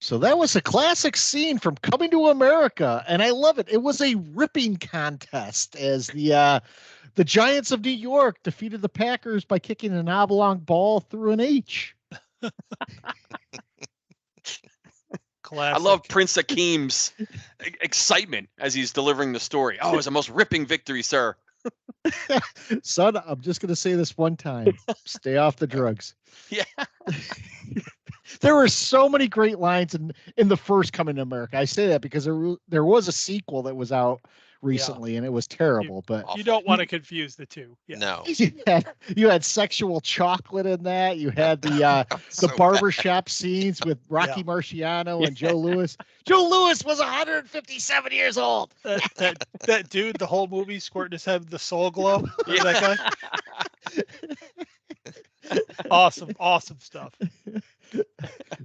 So that was a classic scene from Coming to America, and I love it. It was a ripping contest as the Giants of New York defeated the Packers by kicking an oblong ball through an H. Classic. I love Prince Akeem's excitement as he's delivering the story. Oh, it was the most ripping victory, sir. Son, I'm just going to say this one time. Stay off the drugs. Yeah. There were so many great lines in the first Coming to America. I say that because there was a sequel that was out recently, and it was terrible. But you don't want to confuse the two. Yeah. No. You had sexual chocolate in that. You had the barbershop scenes with Rocky Marciano and Joe Louis. Joe Louis was 157 years old. That dude, the whole movie squirting his head with the Soul Glow. Yeah. That guy. Awesome stuff.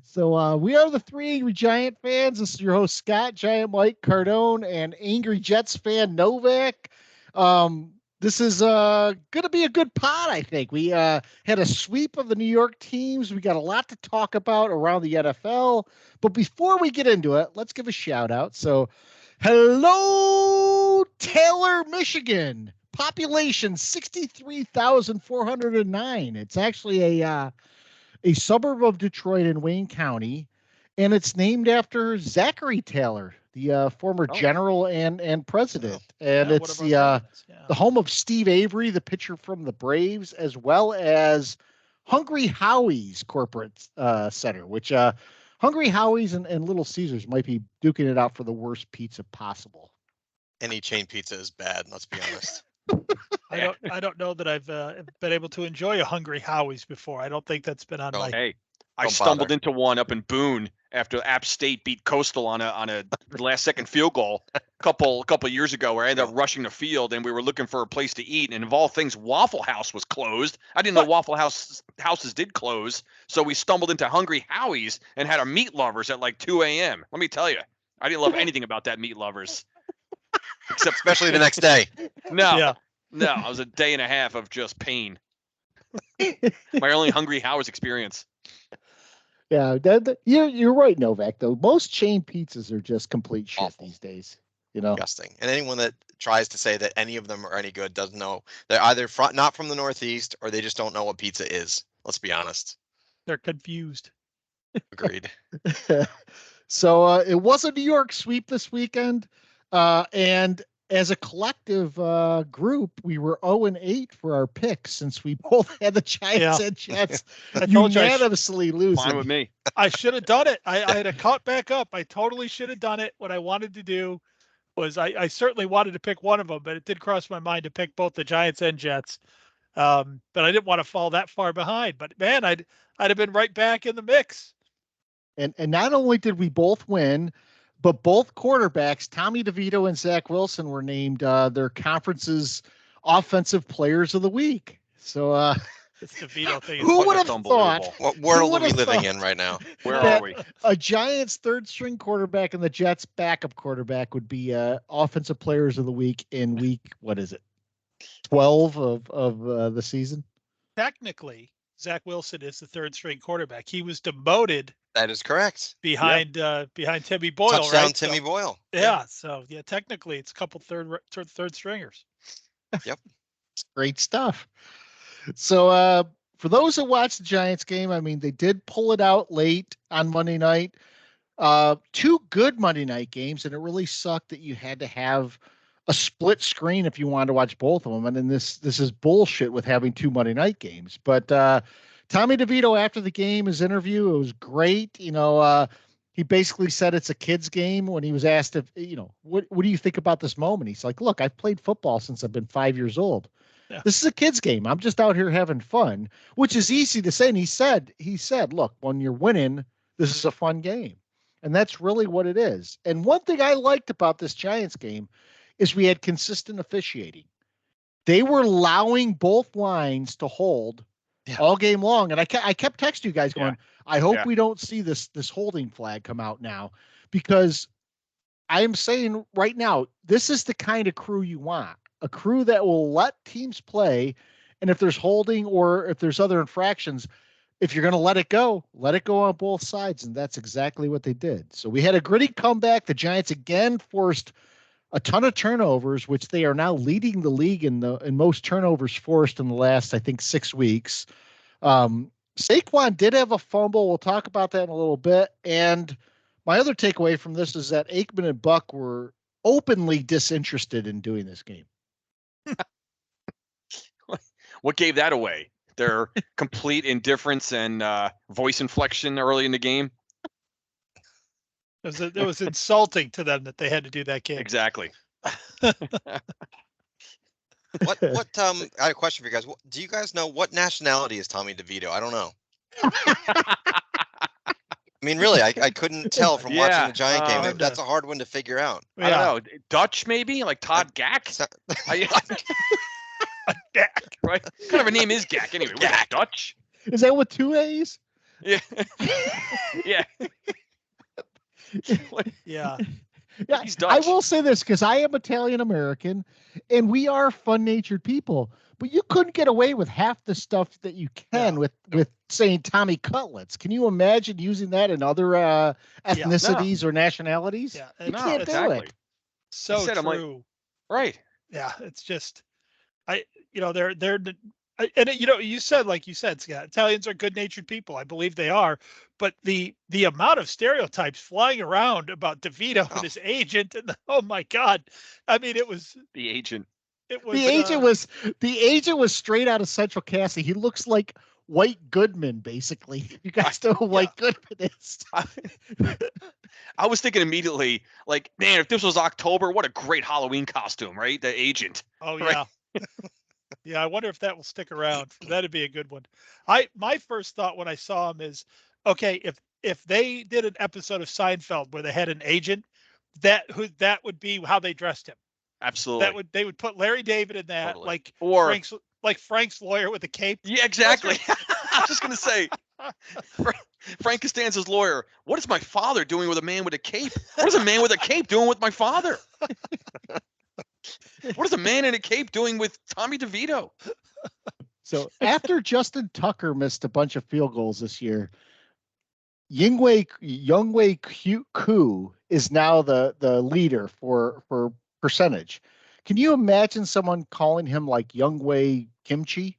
So we are the three Angry Giant fans. This is your host, Scott, Giant Mike, Cardone, and Angry Jets fan, Novak. This is going to be a good pod, I think. We had a sweep of the New York teams. We got a lot to talk about around the NFL. But before we get into it, let's give a shout out. So, hello, Taylor, Michigan. Population 63,409. It's actually a suburb of Detroit in Wayne County, and it's named after Zachary Taylor, the former general and president. And it's the home of Steve Avery, the pitcher from the Braves, as well as Hungry Howie's corporate center, which Hungry Howie's and Little Caesars might be duking it out for the worst pizza possible. Any chain pizza is bad, let's be honest. I don't know that I've been able to enjoy a Hungry Howie's before. I don't think that's been on my. Hey, I stumbled into one up in Boone after App State beat Coastal on a last second field goal a couple years ago, where I ended up rushing the field and we were looking for a place to eat, and of all things, Waffle House was closed. I didn't know Waffle houses did close, so we stumbled into Hungry Howie's and had a Meat Lovers at like 2 a.m. Let me tell you, I didn't love anything about that Meat Lovers. Except especially the next day. No, I was a day and a half of just pain. My only Hungry Howie's experience. Yeah, you're right, Novak. Though most chain pizzas are just complete shit Awful. These days. You know, disgusting. And anyone that tries to say that any of them are any good doesn't know. They're either not from the Northeast or they just don't know what pizza is. Let's be honest. They're confused. Agreed. So it was a New York sweep this weekend. And as a collective group, we were 0-8 for our picks since we both had the Giants and Jets unanimously losing. Fine with me. I should have done it. I had to cut back up. I totally should have done it. What I wanted to do was I certainly wanted to pick one of them, but it did cross my mind to pick both the Giants and Jets. But I didn't want to fall that far behind. But man, I'd have been right back in the mix. And not only did we both win, but both quarterbacks, Tommy DeVito and Zach Wilson, were named their conference's offensive players of the week. So this DeVito thing. Who would have thought? What world are we living in right now? Where are we? A Giants third-string quarterback and the Jets backup quarterback would be offensive players of the week in week, what is it, 12 of the season? Technically, Zach Wilson is the third-string quarterback. He was demoted. That is correct. Behind Timmy Boyle, Touchdown right? Timmy Boyle. Yeah. So technically it's a couple third stringers. Yep. Great stuff. So for those that watched the Giants game, I mean, they did pull it out late on Monday night. Two good Monday night games, and it really sucked that you had to have a split screen if you wanted to watch both of them. And then this is bullshit with having two Monday night games. But Tommy DeVito, after the game, his interview, it was great. You know, he basically said it's a kid's game when he was asked if, what do you think about this moment? He's like, look, I've played football since I've been 5 years old. Yeah. This is a kid's game. I'm just out here having fun, which is easy to say. And he said, look, when you're winning, this is a fun game. And that's really what it is. And one thing I liked about this Giants game is we had consistent officiating. They were allowing both lines to hold all game long. And I kept texting you guys going, I hope we don't see this holding flag come out now, because I am saying right now, this is the kind of crew you want, a crew that will let teams play. And if there's holding or if there's other infractions, if you're going to let it go on both sides. And that's exactly what they did. So we had a gritty comeback. The Giants again forced a ton of turnovers, which they are now leading the league in most turnovers forced in the last, I think, 6 weeks. Saquon did have a fumble. We'll talk about that in a little bit. And my other takeaway from this is that Aikman and Buck were openly disinterested in doing this game. What gave that away? Their complete indifference and voice inflection early in the game. It was insulting to them that they had to do that game. Exactly. I had a question for you guys. Do you guys know what nationality is Tommy DeVito? I don't know. I mean, really, I couldn't tell from watching the Giant game. That's a hard one to figure out. I don't know. Dutch, maybe? Like Todd Gack? Gack, right? What kind of a name is Gack anyway? Gack. Dutch? Is that with 2 A's? Yeah. Yeah. Yeah. Yeah, I will say this because I am Italian American, and we are fun-natured people. But you couldn't get away with half the stuff that you can with saying Tommy Cutlets. Can you imagine using that in other ethnicities or nationalities? Yeah, you can't do it. So true. Like, right. Yeah, it's just, they're. And you said, Scott, Italians are good-natured people. I believe they are, but the amount of stereotypes flying around about DeVito and his agent, and oh my God, I mean, it was the agent. It was the agent was straight out of Central Casting. He looks like White Goodman, basically. You guys know who White Goodman is. I was thinking immediately, like, man, if this was October, what a great Halloween costume, right? The agent. Oh right? Yeah. Yeah, I wonder if that will stick around. That'd be a good one. My first thought when I saw him is, okay, if they did an episode of Seinfeld where they had an agent, that would be how they dressed him. Absolutely. They would put Larry David in that, Totally. like Frank's lawyer with a cape. Yeah, exactly. I was just gonna say, Frank Costanza's lawyer. What is my father doing with a man with a cape? What is a man with a cape doing with my father? What is a man in a cape doing with Tommy DeVito? So after Justin Tucker missed a bunch of field goals this year, Younghoe Koo is now the leader for percentage. Can you imagine someone calling him like Younghoe Kimchi?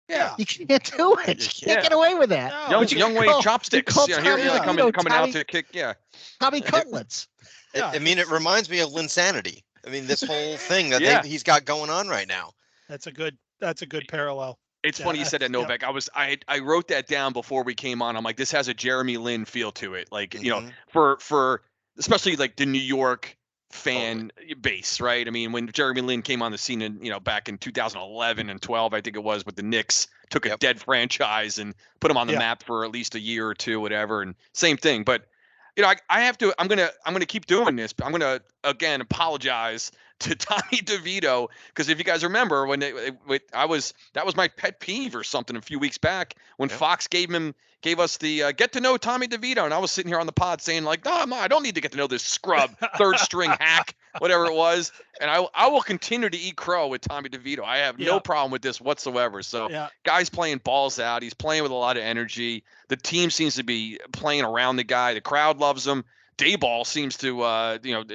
Yeah, you can't do it. You can't get away with that. No. Younghoe chopsticks. Here they're coming out to kick. Yeah, Tommy Cutlets. I mean, it reminds me of Linsanity. I mean, this whole thing that he's got going on right now. That's a good parallel. It's funny you said that, Novak. I wrote that down before we came on. I'm like, this has a Jeremy Lin feel to it. Like, for especially like the New York fan base, right? I mean, when Jeremy Lin came on the scene in, back in 2011 and 12, I think it was, with the Knicks, took a dead franchise and put them on the map for at least a year or two, whatever. And same thing. But I have to. I'm gonna keep doing this. But I'm gonna again apologize to Tommy DeVito, because if you guys remember when that was my pet peeve or something a few weeks back when Fox gave us the get to know Tommy DeVito, and I was sitting here on the pod saying like, no, I don't need to get to know this scrub third string hack, whatever it was. And I will continue to eat crow with Tommy DeVito. I have no problem with this whatsoever. So guy's playing balls out. He's playing with a lot of energy. The team seems to be playing around the guy. The crowd loves him. Dayball seems to,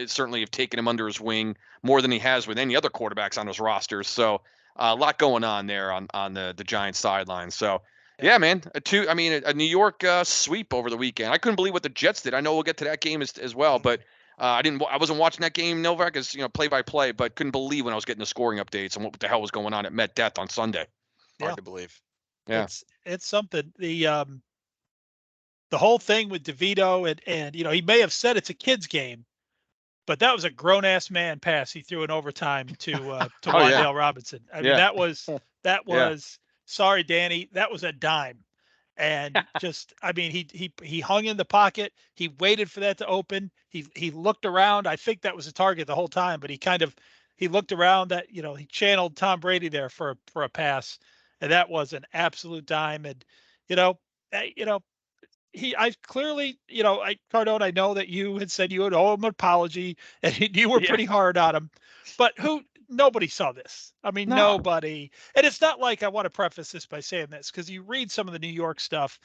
certainly have taken him under his wing more than he has with any other quarterbacks on his rosters. So a lot going on there on the Giants sideline. So yeah, man, a New York sweep over the weekend. I couldn't believe what the Jets did. I know we'll get to that game as well, but I wasn't watching that game, Novak, as play by play, but couldn't believe when I was getting the scoring updates and what the hell was going on at Met Death on Sunday. Hard to believe. Yeah, it's something. The whole thing with DeVito and he may have said it's a kid's game, but that was a grown ass man pass he threw in overtime to Wan'Dale Robinson. I mean, that was sorry, Danny, that was a dime. And just, I mean, he hung in the pocket. He waited for that to open. He looked around. I think that was a target the whole time, but he looked around that, he channeled Tom Brady there for a pass, and that was an absolute dime. And, I clearly, Cardone, I know that you had said you would owe him an apology and you were pretty hard on him, but nobody saw this. I mean, No. nobody. And it's not like, I want to preface this by saying this, because you read some of the New York stuff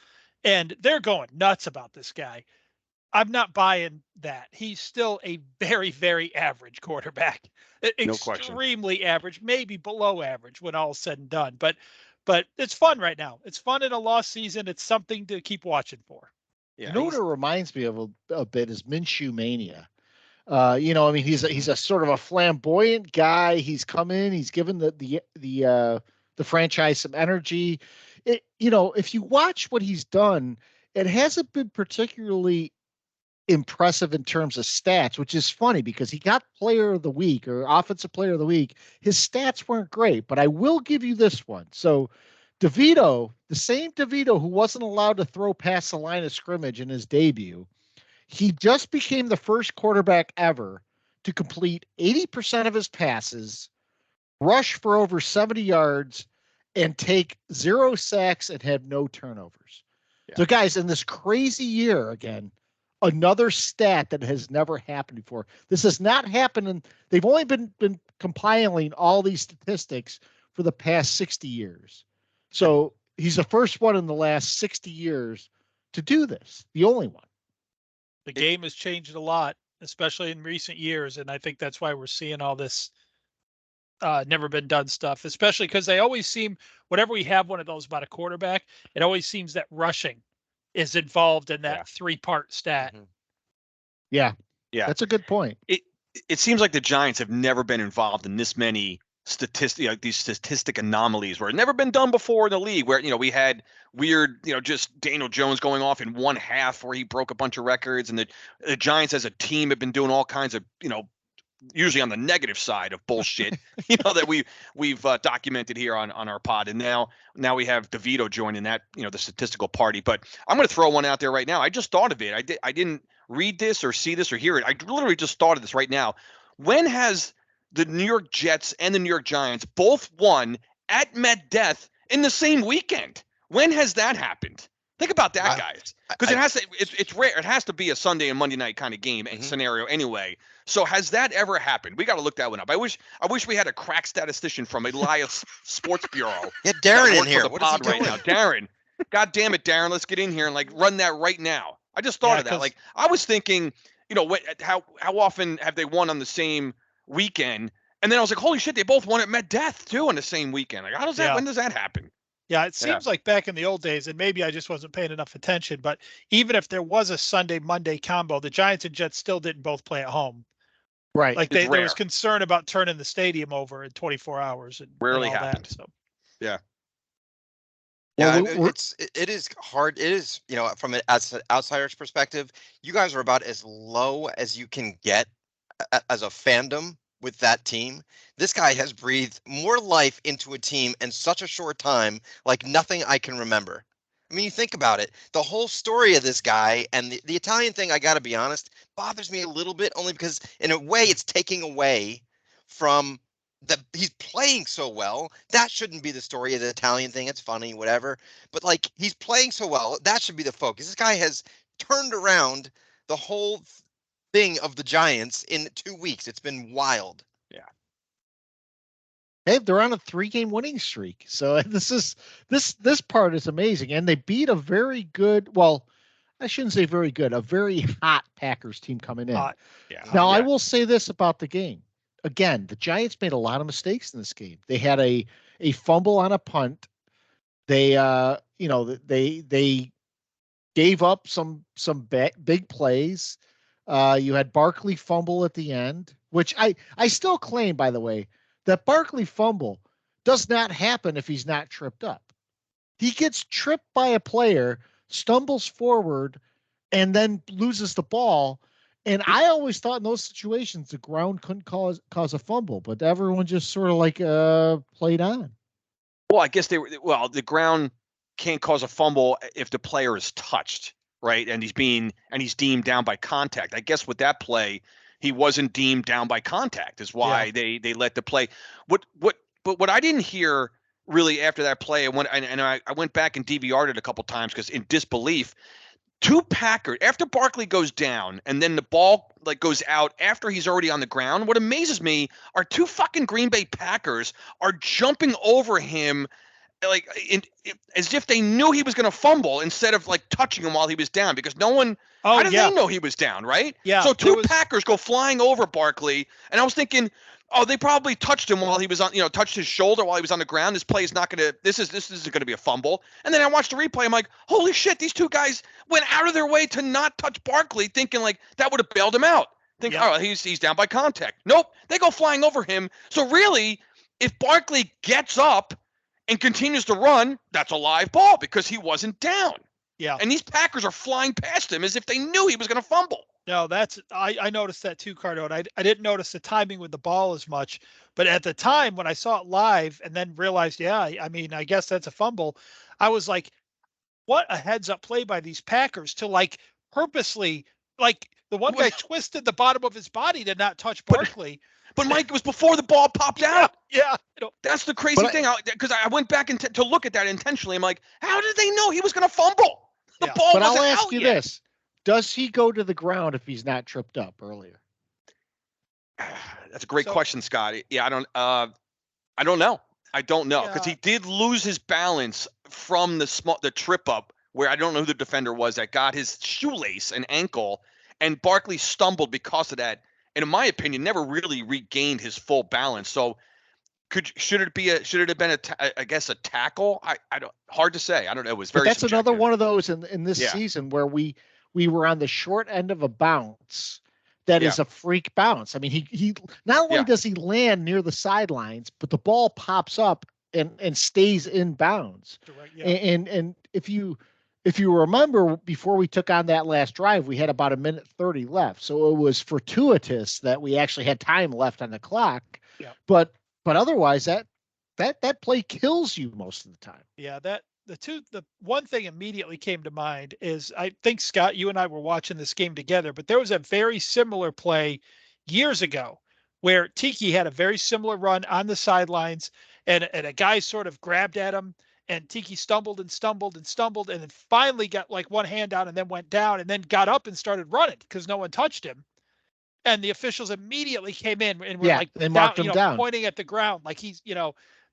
and they're going nuts about this guy. I'm not buying that. He's still a very, very average quarterback. No question. Extremely average, maybe below average when all is said and done. But it's fun right now. It's fun in a lost season. It's something to keep watching for. Yeah, You know what it reminds me of a bit is Minshew mania. I mean, he's a sort of a flamboyant guy. He's come in, he's given the franchise some energy. If you watch what he's done, it hasn't been particularly impressive in terms of stats, which is funny because he got player of the week or offensive player of the week. His stats weren't great, but I will give you this one. So DeVito, the same DeVito who wasn't allowed to throw past the line of scrimmage in his debut, he just became the first quarterback ever to complete 80% of his passes, rush for over 70 yards, and take 0 sacks and have no turnovers. Yeah. So, guys, in this crazy year, again, another stat that has never happened before. This has not happened, and they've only been compiling all these statistics for the past 60 years. So he's the first one in the last 60 years to do this, the only one. The game has changed a lot, especially in recent years, and I think that's why we're seeing all this never been done stuff, especially because they always seem, whenever we have one of those about a quarterback, it always seems that rushing is involved in that 3-part stat. Mm-hmm. Yeah. That's a good point. It seems like the Giants have never been involved in this many these statistic anomalies where it never been done before in the league, where we had weird, just Daniel Jones going off in one half where he broke a bunch of records, and the Giants as a team have been doing all kinds of, usually on the negative side of bullshit, that we've documented here on our pod. And now we have DeVito joining that, the statistical party. But I'm going to throw one out there right now. I just thought of it. I didn't read this or see this or hear it. I literally just thought of this right now. When has the New York Jets and the New York Giants both won at MetDeath in the same weekend? When has that happened? Think about that, guys. Because it's rare. It has to be a Sunday and Monday night kind of game scenario anyway. So has that ever happened? We got to look that one up. I wish we had a crack statistician from Elias Sports Bureau. Get Darren in here. What is he doing now? Darren. God damn it, Darren. Let's get in here and run that right now. I just thought of that. I was thinking, how often have they won on the same weekend? And then I was like, holy shit, they both won at MetDeath too on the same weekend. Like, how does that? When does that happen? Yeah, it seems like back in the old days, and maybe I just wasn't paying enough attention, but even if there was a Sunday-Monday combo, the Giants and Jets still didn't both play at home. Right. Like there was concern about turning the stadium over in 24 hours. And rarely and all happened. That, so. Yeah. Yeah, it is hard. It is, from an outsider's perspective, you guys are about as low as you can get as a fandom with that team. This guy has breathed more life into a team in such a short time, like nothing I can remember. I mean, you think about it, the whole story of this guy and the Italian thing, I got to be honest, bothers me a little bit, only because in a way it's taking away from he's playing so well. That shouldn't be the story of the Italian thing. It's funny, whatever. But he's playing so well. That should be the focus. This guy has turned around the whole thing of the Giants in 2 weeks. It's been wild. Yeah. Hey, they're on a 3-game winning streak. So this part is amazing. And they beat a very good, well, I shouldn't say very good, a very hot Packers team coming in. Now, I will say this about the game. Again, the Giants made a lot of mistakes in this game. They had a fumble on a punt. They they gave up some big plays. You had Barkley fumble at the end, which I still claim, by the way, that Barkley fumble does not happen if he's not tripped up. He gets tripped by a player, stumbles forward, and then loses the ball. And I always thought in those situations the ground couldn't cause a fumble, but everyone just sort of played on. Well, I guess the ground can't cause a fumble if the player is touched, right? And he's deemed down by contact. I guess with that play, he wasn't deemed down by contact, is why they let the play. But what I didn't hear really after that play, I went back and DVR'd it a couple times because in disbelief. two Packers, after Barkley goes down and then the ball like goes out after he's already on the ground, what amazes me are two fucking Green Bay Packers are jumping over him like as if they knew he was going to fumble instead of like touching him while he was down, because no one, how did they know he was down, right? Yeah. So two Packers go flying over Barkley, and I was thinking, oh, they probably touched him while he was on, touched his shoulder while he was on the ground. This play is not going to, this isn't going to be a fumble. And then I watched the replay. I'm like, holy shit, these two guys went out of their way to not touch Barkley, thinking like that would have bailed him out. Oh, he's down by contact. Nope, they go flying over him. So really, if Barkley gets up and continues to run, that's a live ball because he wasn't down. Yeah. And these Packers are flying past him as if they knew he was going to fumble. No, I noticed that too, Cardone. I didn't notice the timing with the ball as much, but at the time when I saw it live and then realized, I mean, I guess that's a fumble. I was like, what a heads up play by these Packers to like purposely, like the one guy twisted the bottom of his body to not touch Barkley. But Mike, it was before the ball popped out. Yeah. That's the crazy thing. Because I went back to look at that intentionally. I'm like, how did they know he was going to fumble? The ball wasn't out yet. But I'll ask you this. Does he go to the ground if he's not tripped up earlier? That's a great question, Scott. Yeah, I don't know. I don't know, because he did lose his balance from the trip up where I don't know who the defender was that got his shoelace and ankle, and Barkley stumbled because of that. And in my opinion, never really regained his full balance. So should it have been a tackle? I don't, hard to say. I don't know. It was very That's subjective. Another one of those in this season where we were on the short end of a bounce that is a freak bounce. I mean, he not only does he land near the sidelines, but the ball pops up and stays in bounds. And if you remember, before we took on that last drive, we had about 1:30 left. So it was fortuitous that we actually had time left on the clock. Yeah. But otherwise that play kills you most of the time. Yeah, the one thing immediately came to mind is, I think, Scott, you and I were watching this game together, but there was a very similar play years ago where Tiki had a very similar run on the sidelines, and a guy sort of grabbed at him, and Tiki stumbled and then finally got like one hand down and then went down and then got up and started running because no one touched him. And the officials immediately came in and were like, they marked him down, pointing at the ground like he's,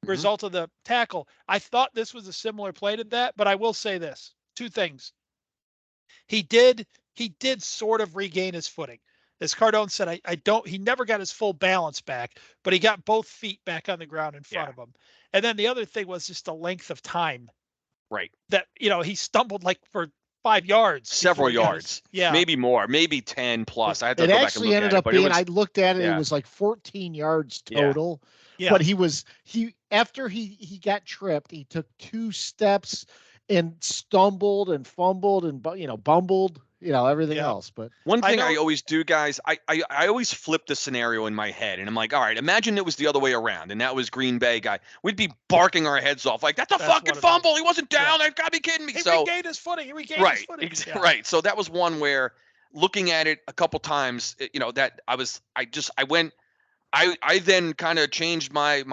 result of the tackle. I thought this was a similar play to that, but I will say this: two things. He did sort of regain his footing. As Cardone said, he never got his full balance back, but he got both feet back on the ground in front of him. And then the other thing was just the length of time. Right. That, he stumbled like for 5 yards. Several yards. Maybe more, maybe 10 plus. I had to go back and look at it. But I looked at it, it was like 14 yards total. Yeah. But after he got tripped, he took 2 steps and stumbled and fumbled and bumbled, everything else. But one thing I always do, guys, I always flip the scenario in my head, and I'm like, all right, imagine it was the other way around, and that was Green Bay guy. We'd be barking our heads off like, that's a fucking fumble. He wasn't down. I've got to be kidding me. He regained his footing. Right. So that was one where, looking at it a couple times, that I then kind of changed my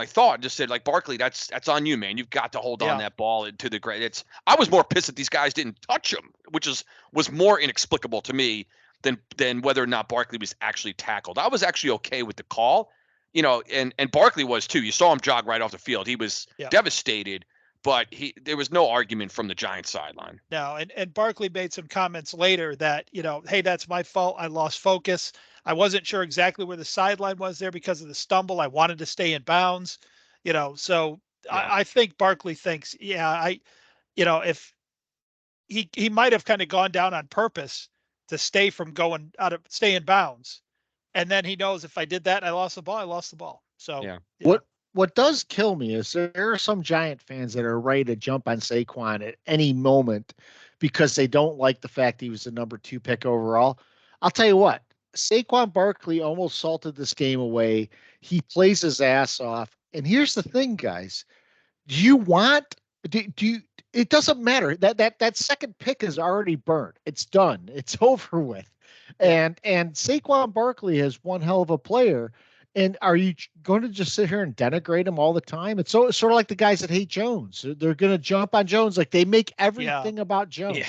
thought, just said, like, Barkley, that's on you, man. You've got to hold on that ball to the ground. I was more pissed that these guys didn't touch him, which was more inexplicable to me than whether or not Barkley was actually tackled. I was actually okay with the call, and Barkley was too. You saw him jog right off the field. He was devastated, but there was no argument from the Giants sideline. No, and Barkley made some comments later that, hey, that's my fault. I lost focus. I wasn't sure exactly where the sideline was there because of the stumble. I wanted to stay in bounds, so I think Barkley thinks, if he might have kind of gone down on purpose to stay in bounds. And then he knows, if I did that, I lost the ball. So what does kill me is there are some Giant fans that are ready to jump on Saquon at any moment because they don't like the fact he was the number 2 pick overall. I'll tell you what, Saquon Barkley almost salted this game away. He plays his ass off. And here's the thing, guys. It doesn't matter. That second pick is already burned. It's done. It's over with. And Saquon Barkley is one hell of a player. And are you going to just sit here and denigrate him all the time? It's sort of like the guys that hate Jones. They're going to jump on Jones like they make everything about Jones.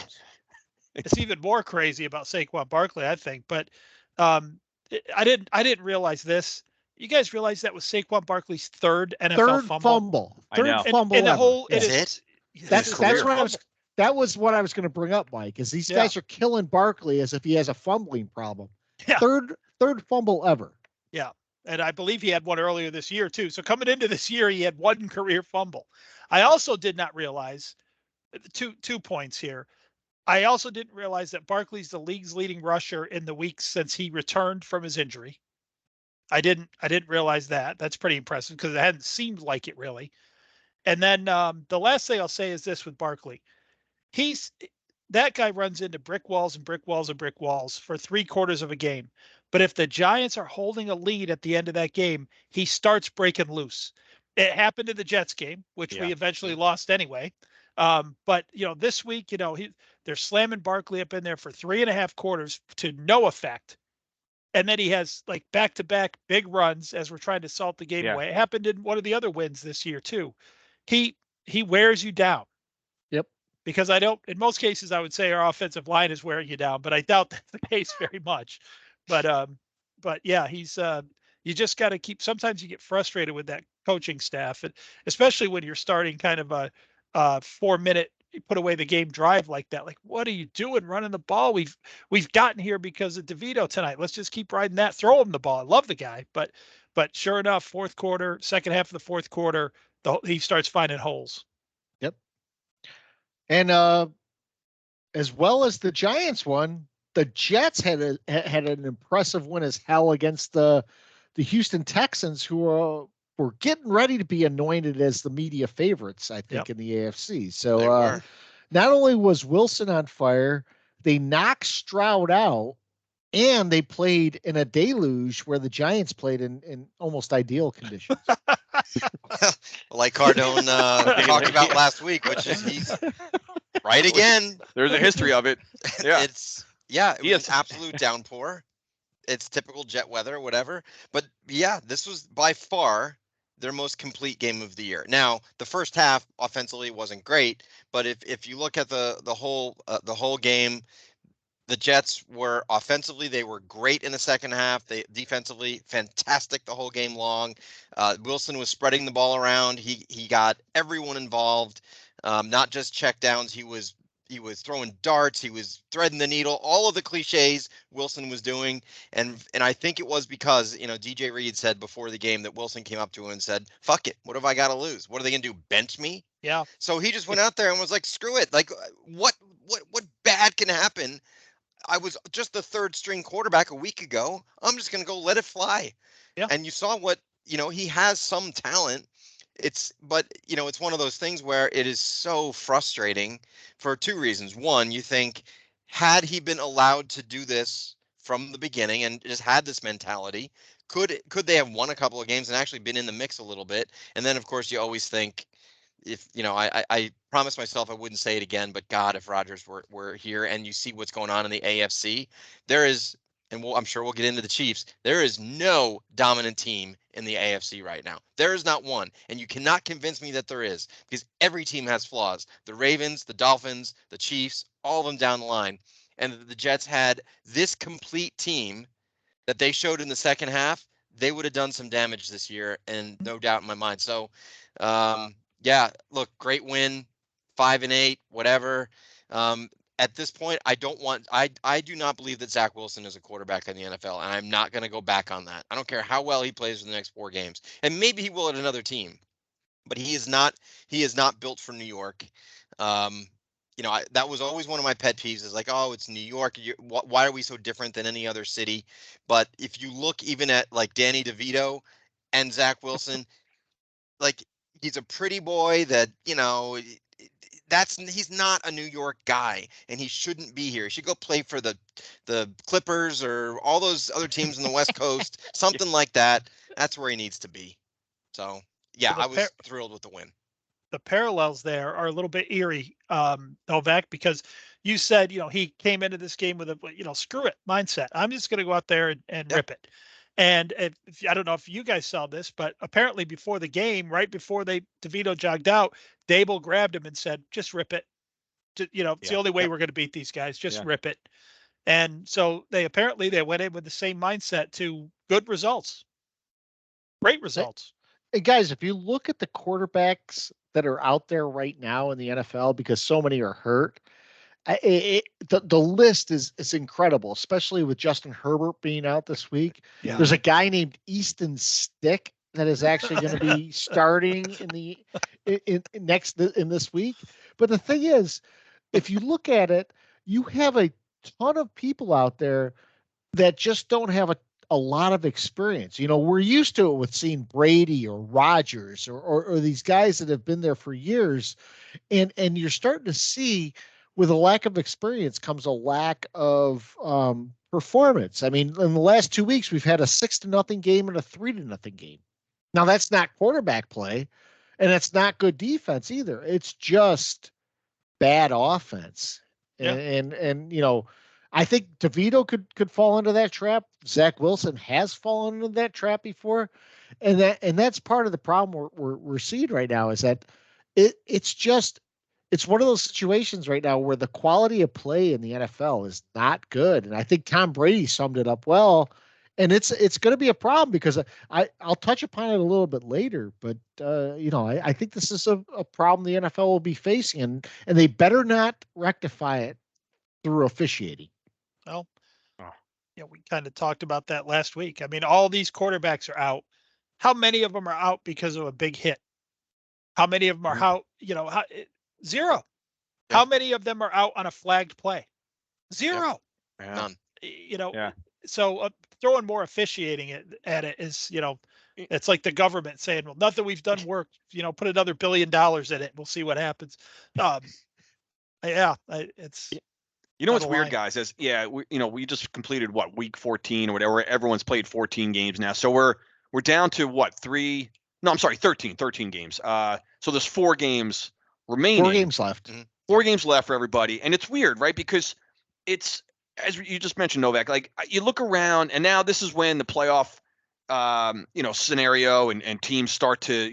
It's even more crazy about Saquon Barkley, I think. But I didn't realize this. You guys realize that was Saquon Barkley's third NFL fumble? I know. Third fumble in the ever. whole, Yeah. it is. it? That's career. what I was. That was what I was going to bring up, Mike. Is these guys are killing Barkley as if he has a fumbling problem. Yeah. Third fumble ever. Yeah. And I believe he had one earlier this year too. So coming into this year, he had one career fumble. I also did not realize two points here. I also didn't realize that Barkley's the league's leading rusher in the weeks since he returned from his injury. I didn't realize that. That's pretty impressive because it hadn't seemed like it really. And then the last thing I'll say is this with Barkley. That guy runs into brick walls and brick walls and brick walls for 3/4 of a game. But if the Giants are holding a lead at the end of that game, he starts breaking loose. It happened in the Jets game, which we eventually lost anyway. But this week, they're slamming Barkley up in there for 3.5 quarters to no effect. And then he has like back-to-back big runs as we're trying to salt the game away. It happened in one of the other wins this year too. He wears you down. Yep. Because in most cases, I would say our offensive line is wearing you down, but I doubt that's the case very much. But yeah, he's, you just got to sometimes you get frustrated with that coaching staff, and especially when you're starting kind of a 4-minute put away the game drive like that. Like, what are you doing running the ball? We've gotten here because of DeVito tonight. Let's just keep riding that. Throw him the ball. I love the guy, but sure enough, fourth quarter, second half of the fourth quarter, he starts finding holes. Yep. And as well as the Giants won, the Jets had an impressive win as hell against the Houston Texans, who were getting ready to be anointed as the media favorites, I think, in the AFC. So not only was Wilson on fire, they knocked Stroud out, and they played in a deluge where the Giants played in almost ideal conditions. Like Cardone talked about last week, which is he's right again. There's a history of it. Yeah. It was an absolute downpour. It's typical Jet weather, whatever. But yeah, this was by far their most complete game of the year. Now, the first half offensively wasn't great, but if you look at the whole game, the Jets were offensively, they were great in the second half. They defensively fantastic the whole game long. Wilson was spreading the ball around. He got everyone involved, not just check downs. He was throwing darts. He was threading the needle. All of the cliches Wilson was doing, and I think it was because DJ Reed said before the game that Wilson came up to him and said, "Fuck it, what have I got to lose? What are they gonna do? Bench me?" Yeah. So he just went out there and was like, "Screw it! Like, what bad can happen? I was just the third string quarterback a week ago. I'm just going to go let it fly." Yeah. And you saw what, he has some talent. It's one of those things where it is so frustrating for two reasons. One, you think, had he been allowed to do this from the beginning and just had this mentality, could they have won a couple of games and actually been in the mix a little bit? And then, of course, you always think, if I promised myself I wouldn't say it again, but God, if Rodgers were here and you see what's going on in the AFC, there is, and I'm sure we'll get into the Chiefs, there is no dominant team in the AFC right now. There is not one, and you cannot convince me that there is, because every team has flaws. The Ravens, the Dolphins, the Chiefs, all of them down the line, and the Jets had this complete team that they showed in the second half. They would have done some damage this year, and no doubt in my mind. So, yeah, look, great win, 5-8, whatever. At this point, I do not believe that Zach Wilson is a quarterback in the NFL, and I'm not going to go back on that. I don't care how well he plays for the next 4 games, and maybe he will at another team, but he is not built for New York. That was always one of my pet peeves, is like, oh, it's New York. Why are we so different than any other city? But if you look even at like Danny DeVito and Zach Wilson, like, he's a pretty boy that, he's not a New York guy, and he shouldn't be here. He should go play for the Clippers or all those other teams in the West Coast, something like that. That's where he needs to be. So, yeah, I was thrilled with the win. The parallels there are a little bit eerie, Novak, because you said, he came into this game with a, screw it mindset. I'm just going to go out there and rip it. And I don't know if you guys saw this, but apparently before the game, right before DeVito jogged out, Dable grabbed him and said, "Just rip it. It's the only way we're going to beat these guys. Just rip it. And so they went in with the same mindset to good results, great results. Hey guys, if you look at the quarterbacks that are out there right now in the NFL, because so many are hurt, the list is incredible, especially with Justin Herbert being out this week. Yeah. There's a guy named Easton Stick that is actually going to be starting in this week. But the thing is, if you look at it, you have a ton of people out there that just don't have a lot of experience. We're used to it with seeing Brady or Rodgers or these guys that have been there for years. And you're starting to see with a lack of experience comes a lack of performance. I mean, in the last 2 weeks, we've had a 6-0 game and a 3-0 game. Now that's not quarterback play, and it's not good defense either. It's just bad offense. Yeah. And I think DeVito could fall into that trap. Zach Wilson has fallen into that trap before, and that's part of the problem we're seeing right now is that it's one of those situations right now where the quality of play in the NFL is not good, and I think Tom Brady summed it up well. And it's going to be a problem because I'll touch upon it a little bit later, but I think this is a problem the NFL will be facing, and they better not rectify it through officiating. Well, we kind of talked about that last week. I mean, all these quarterbacks are out. How many of them are out because of a big hit? How many of them are out? Zero. Yeah. How many of them are out on a flagged play? Zero. Yeah. None. So throwing more officiating at it is, it's like the government saying, well, nothing we've done worked. Put another $1 billion in it. We'll see what happens. It's. What's weird, guys, is we just completed week 14 or whatever. Everyone's played 14 games now, so we're down to 13 games. So there's 4 games remaining. 4 games left. 4 games left for everybody, and it's weird, right? Because it's, as you just mentioned, Novak, like you look around, and now this is when the playoff, scenario and teams start to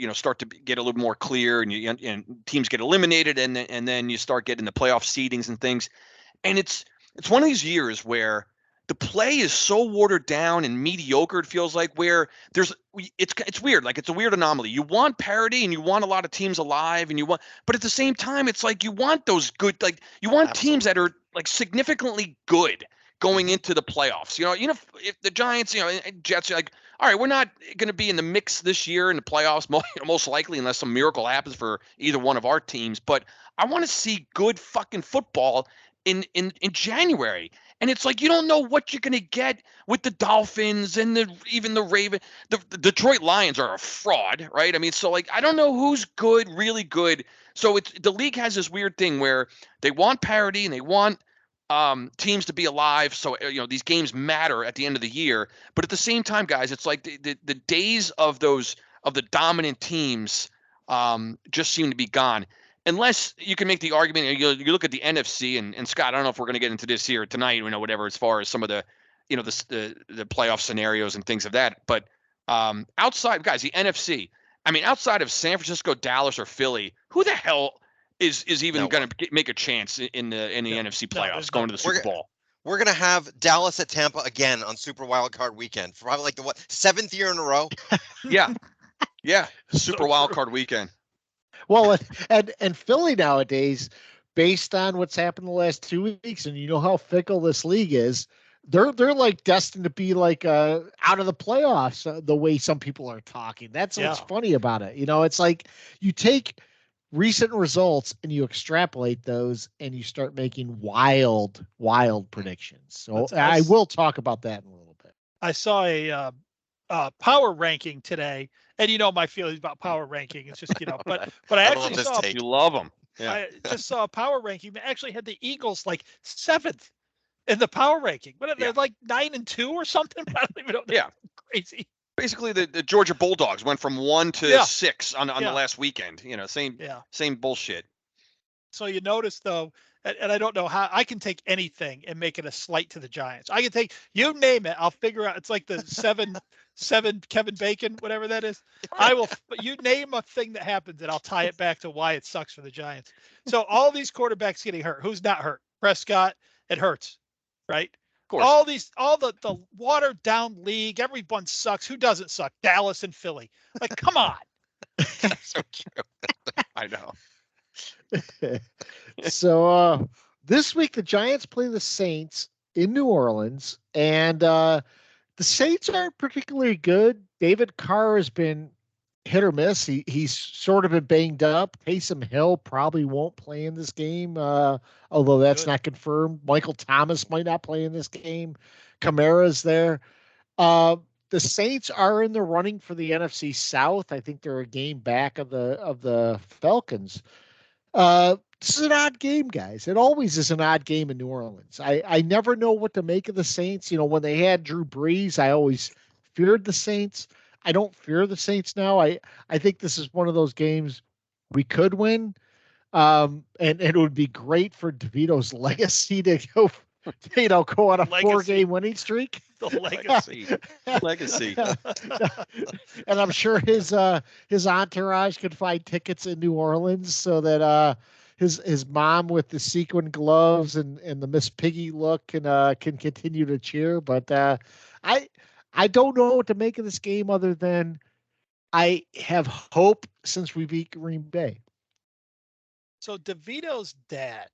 get a little more clear, and teams get eliminated, and then you start getting the playoff seedings and things. And it's one of these years where the play is so watered down and mediocre. It feels like where it's weird. Like it's a weird anomaly. You want parity and you want a lot of teams alive but at the same time, it's like you want those good, like you want teams that are like significantly good going into the playoffs. If the Giants, Jets are like, all right, we're not going to be in the mix this year in the playoffs, most likely, unless some miracle happens for either one of our teams. But I want to see good fucking football in January. And it's like you don't know what you're going to get with the Dolphins and even the Ravens. The Detroit Lions are a fraud, right? I mean, so like I don't know who's good, really good. So the league has this weird thing where they want parity and they want teams to be alive. So these games matter at the end of the year. But at the same time, guys, it's like the days of the dominant teams just seem to be gone. Unless you can make the argument, you look at the NFC, and Scott, I don't know if we're going to get into this here tonight, whatever, as far as some of the, the playoff scenarios and things of that. But outside, guys, the NFC, I mean, outside of San Francisco, Dallas, or Philly, who the hell is even going to make a chance in the NFC playoffs going to the Super Bowl? We're going to have Dallas at Tampa again on Super Wild Card Weekend for probably like the 7th year in a row. Yeah. Super Wild Card Weekend. Well, and Philly nowadays, based on what's happened the last 2 weeks, and how fickle this league is, they're like destined to be like out of the playoffs. The way some people are talking, that's what's funny about it. It's like you take recent results and you extrapolate those, and you start making wild predictions. So I will talk about that in a little bit. I saw a power ranking today. And my feelings about power ranking. It's just, but I actually saw. You love them. Yeah. I just saw a power ranking that actually had the Eagles like 7th in the power ranking. But they're like 9-2 or something. I don't even know. Yeah. Crazy. Basically, the Georgia Bulldogs went from 1 to 6 on the last weekend. Same bullshit. So you notice though, and I don't know how I can take anything and make it a slight to the Giants. I can take you name it. I'll figure out. It's like the seven Kevin Bacon, whatever that is. I will. You name a thing that happens, and I'll tie it back to why it sucks for the Giants. So all these quarterbacks getting hurt. Who's not hurt? Prescott. It hurts, right? Of course. All the watered down league. Everyone sucks. Who doesn't suck? Dallas and Philly. Like, come on. So true. I know. So this week the Giants play the Saints in New Orleans, and the Saints aren't particularly good. David Carr has been hit or miss. He's sort of been banged up. Taysom Hill probably won't play in this game, although that's not confirmed. Michael Thomas might not play in this game. Kamara's there. The Saints are in the running for the NFC South. I think they're a game back of the Falcons. This is an odd game, guys. It always is an odd game in New Orleans. I never know what to make of the Saints. You know, when they had Drew Brees, I always feared the Saints. I don't fear the Saints now. I think this is one of those games we could win. And it would be great for DeVito's legacy to go, go on a 4-game winning streak. The legacy. Legacy. And I'm sure his entourage could find tickets in New Orleans so that his mom with the sequin gloves and the Miss Piggy look can continue to cheer. But I don't know what to make of this game other than I have hope since we beat Green Bay. So DeVito's dad.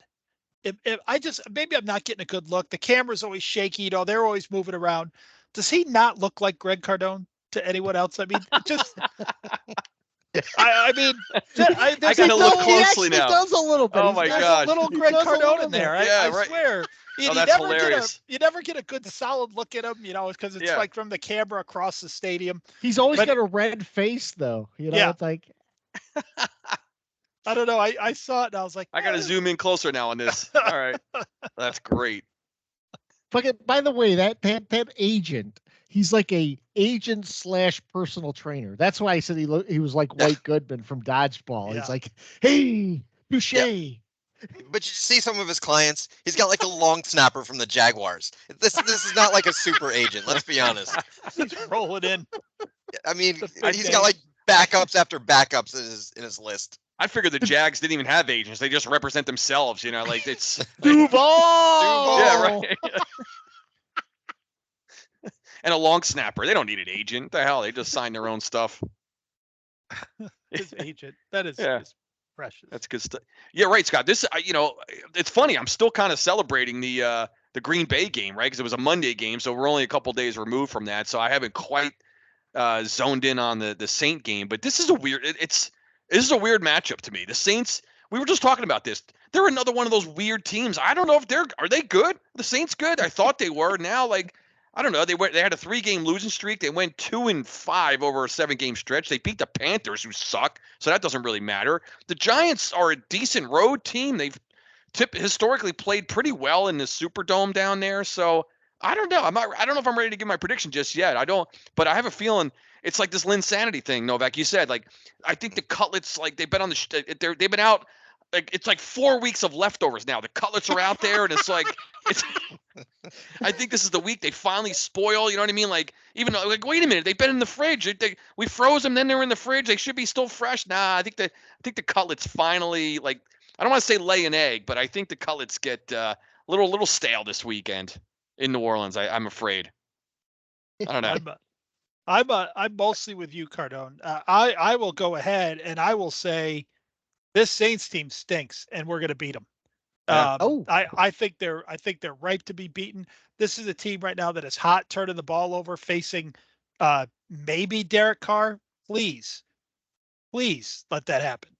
If I just maybe I'm not getting a good look. The camera's always shaky, they're always moving around. Does he not look like Greg Cardone to anyone else? I mean, just I mean, I gotta look closely now. He does a little bit. Oh my gosh, a little Greg Cardone in there. Yeah, I swear. Oh, that's hilarious. You never get a good solid look at him, because it's like from the camera across the stadium. He's always got a red face, though. It's like. I don't know. I saw it and I was like, I got to zoom in closer now on this. All right. That's great. But by the way, that agent, he's like a agent / personal trainer. That's why I said he was like White Goodman from Dodgeball. Yeah. He's like, hey, touche. Yeah. But you see some of his clients, he's got like a long snapper from the Jaguars. This is not like a super agent. Let's be honest. He's rolling in. I mean, he's got like backups after backups in his list. I figured the Jags didn't even have agents. They just represent themselves, like it's Duval. Yeah, right. And a long snapper. They don't need an agent. The hell, they just sign their own stuff. His agent. That is precious. That's good stuff. Yeah, right, Scott. This, it's funny. I'm still kind of celebrating the Green Bay game, right? Because it was a Monday game, so we're only a couple days removed from that. So I haven't quite zoned in on the Saint game. But this is a weird. This is a weird matchup to me. The Saints, we were just talking about this. They're another one of those weird teams. I don't know if are they good? The Saints good? I thought they were. Now, I don't know. They had a 3-game losing streak. They went 2-5 over a 7-game stretch. They beat the Panthers, who suck. So that doesn't really matter. The Giants are a decent road team. They've historically played pretty well in the Superdome down there. So I don't know. I don't know if I'm ready to give my prediction just yet. But I have a feeling it's like this Linsanity thing, Novak. You said, I think the Cutlets, they've been on they've been out. It's like 4 weeks of leftovers now. The Cutlets are out there, and it's I think this is the week they finally spoil. You know what I mean? Even though, wait a minute, they've been in the fridge. We froze them, then they're in the fridge. They should be still fresh. Nah, I think the Cutlets finally, I don't want to say lay an egg, but I think the Cutlets get little stale this weekend in New Orleans. I'm afraid. I don't know. I'm mostly with you, Cardone. I will go ahead and I will say this Saints team stinks, and we're going to beat them. I think they're ripe to be beaten. This is a team right now that is hot, turning the ball over, facing maybe Derek Carr. Please let that happen.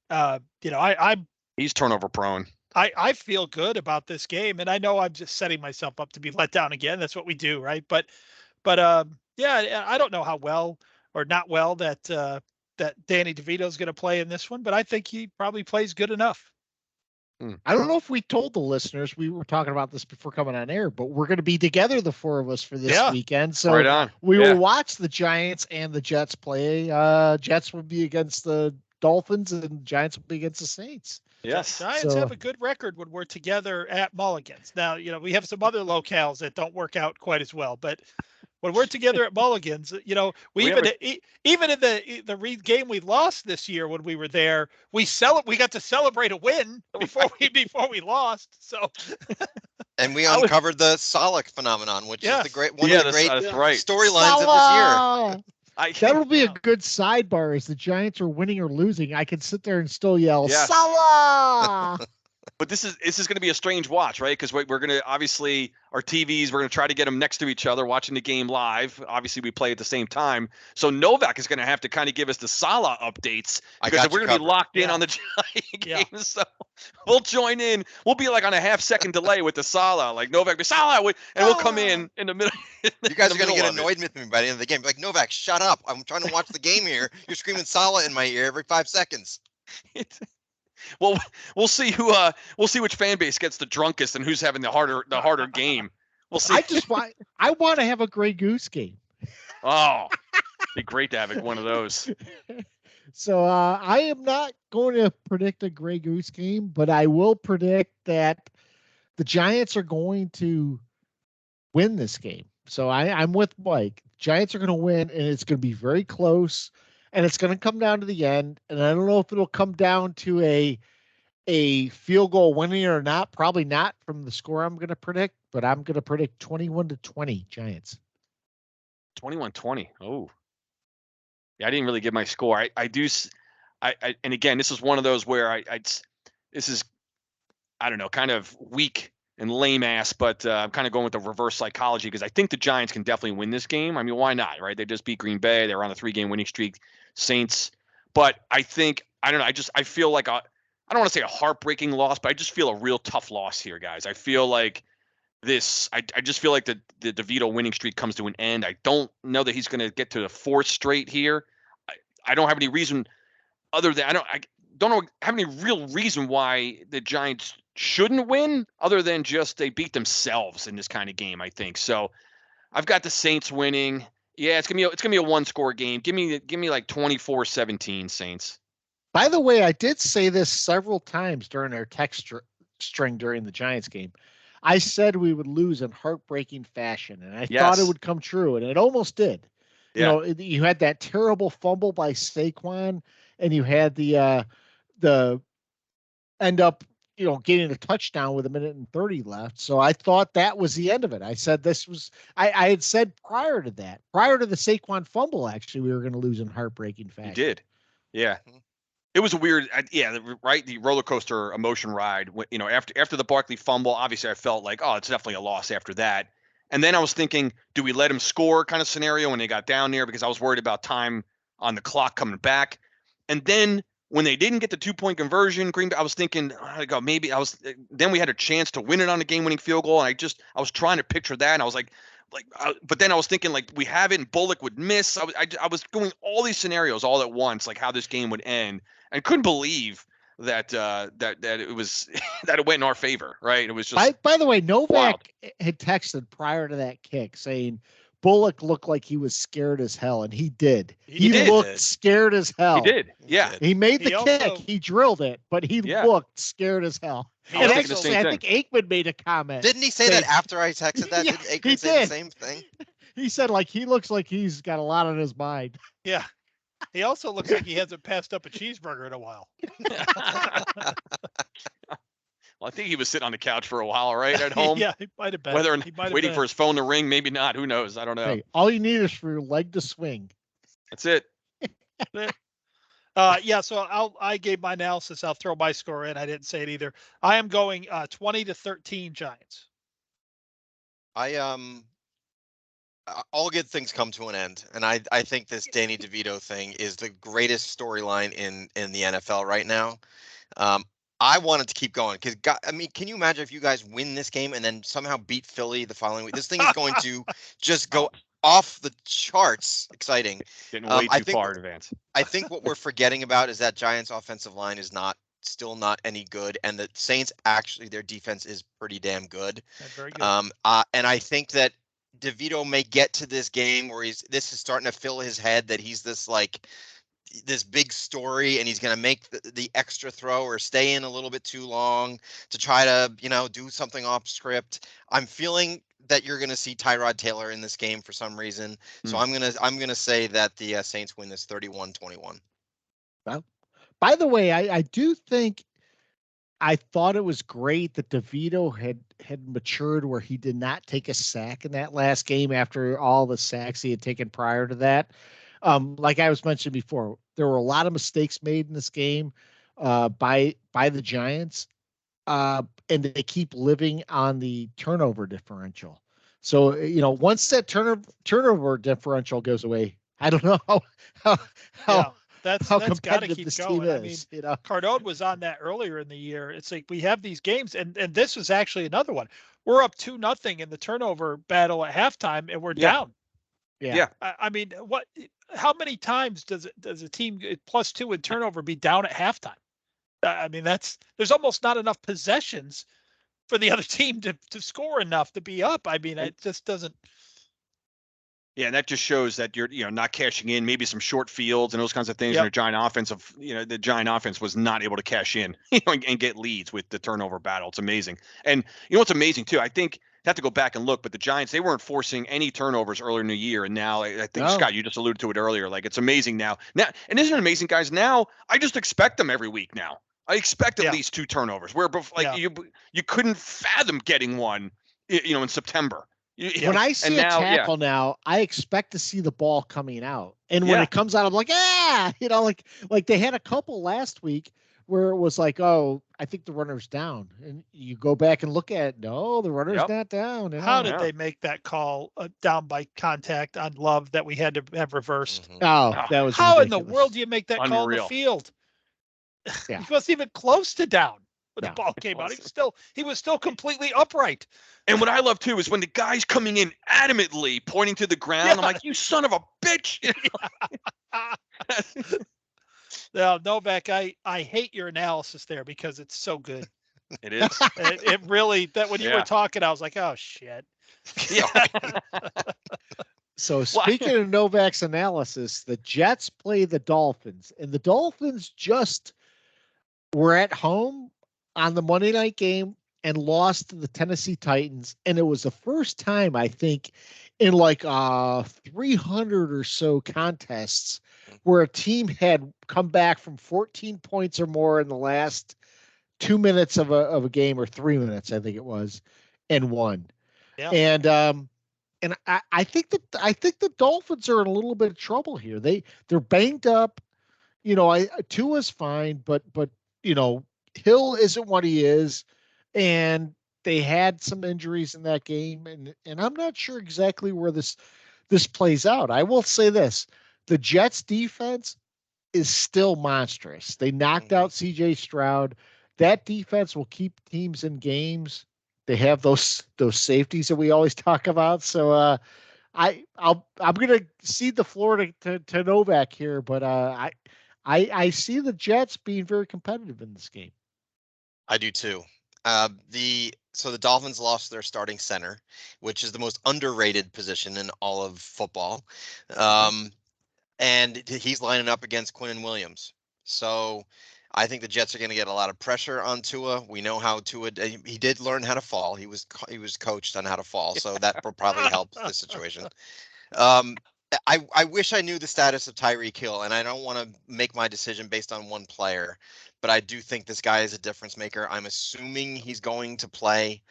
He's turnover prone. I feel good about this game, and I know I'm just setting myself up to be let down again. That's what we do, right? But yeah, I don't know how well or not well that Danny DeVito is going to play in this one, but I think he probably plays good enough. I don't know if we told the listeners, we were talking about this before coming on air, but we're going to be together, the four of us, for this weekend. So right on. We will watch the Giants and the Jets play. Jets will be against the Dolphins and Giants will be against the Saints. Yes. Giants have a good record when we're together at Mulligan's. Now, we have some other locales that don't work out quite as well, but when we're together at Mulligan's, we even in the game we lost this year when we were there, we got to celebrate a win before we lost. So, and we uncovered the Solak phenomenon, which is one of the great storylines of this year. That'll be a good sidebar. As the Giants are winning or losing, I can sit there and still yell, Salah! But this is going to be a strange watch, right? Because we're going to, obviously, our TVs, we're going to try to get them next to each other, watching the game live. Obviously, we play at the same time. So Novak is going to have to kind of give us the Salah updates, because we're going to be locked in on the Giant game. So we'll join in. We'll be like on a half-second delay with the Salah. Like, Novak, Salah, and we'll come in the middle. You guys are going to get annoyed with me by the end of the game. Like, Novak, shut up. I'm trying to watch the game here. You're screaming Salah in my ear every 5 seconds. Well, we'll see which fan base gets the drunkest and who's having the harder game. We'll see. I want to have a Grey Goose game. Oh, be great to have one of those. So I am not going to predict a Grey Goose game, but I will predict that the Giants are going to win this game. So I'm with Mike. Giants are going to win, and it's going to be very close. And it's going to come down to the end. And I don't know if it'll come down to a field goal winning or not. Probably not from the score I'm going to predict, but I'm going to predict 21-20 Giants. 21-20. Oh, yeah. I didn't really give my score. And again, this is one of those where this is, I don't know, kind of weak and lame ass, but I'm kind of going with the reverse psychology, because I think the Giants can definitely win this game. I mean, why not, right? They just beat Green Bay. They're on a 3-game winning streak. Saints. But I don't know. I feel like I don't want to say a heartbreaking loss, but I just feel a real tough loss here, guys. I feel like I just feel like the DeVito winning streak comes to an end. I don't know that he's going to get to the 4th straight here. I don't have any reason other than I don't have any real reason why the Giants shouldn't win, other than just they beat themselves in this kind of game, I think. So I've got the Saints winning. Yeah, it's gonna be a 1-score game. Give me like 24-17 Saints. By the way, I did say this several times during our text string during the Giants game. I said we would lose in heartbreaking fashion, and I thought it would come true, and it almost did. Yeah. You had that terrible fumble by Saquon, and you had the end up getting a touchdown with 1:30 left. So I thought that was the end of it. I said I had said prior to the Saquon fumble, actually, we were going to lose in heartbreaking fashion. You did. Yeah. It was a weird, right? The roller coaster emotion ride. After the Barkley fumble, obviously I felt like, oh, it's definitely a loss after that. And then I was thinking, do we let him score kind of scenario when they got down there, because I was worried about time on the clock coming back. And then when they didn't get the 2-point conversion, Green Bay, I was thinking, then we had a chance to win it on a game-winning field goal. And I was trying to picture that. And I was but then I was thinking, like, we have it and Bullock would miss. I was going all these scenarios all at once, like how this game would end, and couldn't believe that it was that it went in our favor. Right. It was just, by the way, Novak wild. had texted prior to that kick saying Bullock looked like he was scared as hell, and he did. He looked scared as hell. He did. Yeah. He made the kick. He drilled it, but he looked scared as hell. And actually, I think Aikman made a comment. Didn't he say that after I texted that? Did Aikman say the same thing? He said, like, he looks like he's got a lot on his mind. Yeah. He also looks like he hasn't passed up a cheeseburger in a while. Well, I think he was sitting on the couch for a while, right, at home. Yeah, he might have been. Whether waiting for his phone to ring, maybe not. Who knows? I don't know. Hey, all you need is for your leg to swing. That's it. So I gave my analysis. I'll throw my score in. I didn't say it either. I am going 20-13 Giants. All good things come to an end, and I think this Danny DeVito thing is the greatest storyline in the NFL right now. I wanted to keep going because, can you imagine if you guys win this game and then somehow beat Philly the following week? This thing is going to just go off the charts. Exciting. Getting way too far in advance. I think what we're forgetting about is that Giants' offensive line is still not any good, and the Saints, actually, their defense is pretty damn good. Very good. And I think that DeVito may get to this game where this is starting to fill his head that he's this, like, this big story and he's going to make the extra throw or stay in a little bit too long to try to, do something off script. I'm feeling that you're going to see Tyrod Taylor in this game for some reason. So I'm going to say that the Saints win this 31-21. Well, by the way, I do think I thought it was great that DeVito had matured where he did not take a sack in that last game after all the sacks he had taken prior to that. Like I was mentioning before, there were a lot of mistakes made in this game by the Giants, and they keep living on the turnover differential. So once that turnover differential goes away, I don't know how that's how got to competitive keep this going. team I mean, is. Cardone was on that earlier in the year. It's like we have these games, and this was actually another one. We're up 2-0 in the turnover battle at halftime, and we're down. Yeah. I mean, how many times does a team +2 in turnover be down at halftime? I mean, there's almost not enough possessions for the other team to score enough to be up. I mean, it just doesn't. Yeah, and that just shows that you're, not cashing in, maybe some short fields and those kinds of things. Yep. And the Giant offense was not able to cash in, and get leads with the turnover battle. It's amazing. And what's amazing too, I think I have to go back and look, but the Giants, they weren't forcing any turnovers earlier in the year. And now I think, Scott, you just alluded to it earlier. Like, it's amazing now. And isn't it amazing, guys? Now I just expect them every week now. I expect at least 2 turnovers where you couldn't fathom getting one, in September. When I see a tackle now, I expect to see the ball coming out. And when it comes out, I'm like, like they had a couple last week where it was like, oh, I think the runner's down. And you go back and look at it. No, the runner's not down. How did they make that call down by contact on Love that we had to have reversed? Mm-hmm. Oh, that was how ridiculous. in the world do you make that call in the field? Yeah. He wasn't even close to down when the ball came out. He was still completely upright. And what I love too is when the guy's coming in adamantly pointing to the ground. I'm like, you son of a bitch. Now, Novak, I hate your analysis there because it's so good. It is. It really, that when you were talking, I was like, oh shit. Yeah. So speaking of Novak's analysis, the Jets play the Dolphins, and the Dolphins just were at home on the Monday night game and lost to the Tennessee Titans. And it was the first time, I think, in like 300 or so contests where a team had come back from 14 points or more in the last 2 minutes of a game, or 3 minutes, I think it was, and won. Yeah. And I think the Dolphins are in a little bit of trouble here. They're banged up. Tua's fine, but Hill isn't what he is, and they had some injuries in that game, and I'm not sure exactly where this plays out. I will say this: the Jets defense is still monstrous. They knocked out C.J. Stroud. That defense will keep teams in games. They have those safeties that we always talk about. So I'm gonna cede the floor to Novak here, but I see the Jets being very competitive in this game. I do too. So the Dolphins lost their starting center, which is the most underrated position in all of football. And he's lining up against Quinnen Williams. So I think the Jets are going to get a lot of pressure on Tua. We know how Tua, he did learn how to fall. He was coached on how to fall. So that will probably help the situation. I wish I knew the status of Tyreek Hill, and I don't want to make my decision based on one player, but I do think this guy is a difference maker. I'm assuming he's going to play.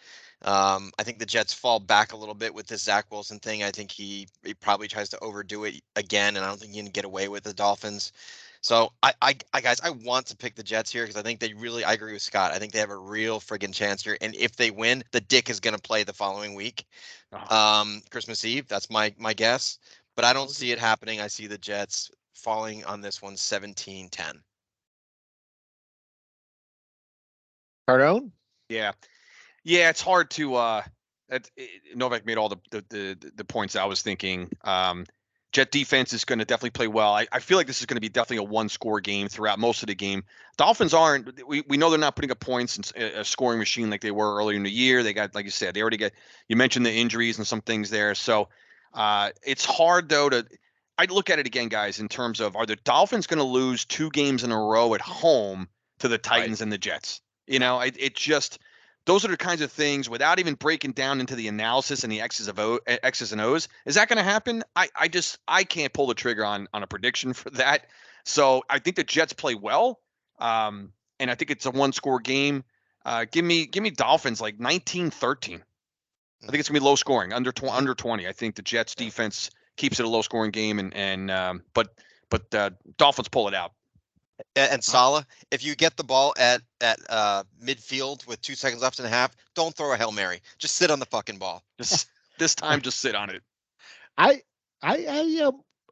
I think the Jets fall back a little bit with this Zach Wilson thing. I think he probably tries to overdo it again, and I don't think he can get away with the Dolphins. So guys, I want to pick the Jets here because I think I agree with Scott. I think they have a real friggin' chance here. And if they win, the Dick is going to play the following week, Christmas Eve. That's my guess. But I don't see it happening. I see the Jets falling on this one 17-10. Cardone? Yeah, it's hard to. Novak made all the points I was thinking. Jet defense is going to definitely play well. I feel like this is going to be definitely a one-score game throughout most of the game. Dolphins aren't. We know they're not putting up points in a scoring machine like they were earlier in the year. They got, like you said, you mentioned the injuries and some things there. So it's hard though I look at it again, guys, in terms of, are the Dolphins going to lose 2 games in a row at home to the Titans and the Jets? You know, it just, those are the kinds of things, without even breaking down into the analysis and the X's and O's. Is that going to happen? I can't pull the trigger on a prediction for that. So I think the Jets play well, and I think it's a 1-score game. Give me Dolphins like 19-13. I think it's gonna be low scoring, under 20. I think the Jets defense keeps it a low scoring game, but Dolphins pull it out. And Salah, if you get the ball at midfield with 2 seconds left in the half, don't throw a Hail Mary. Just sit on the fucking ball. Just this time, just sit on it. I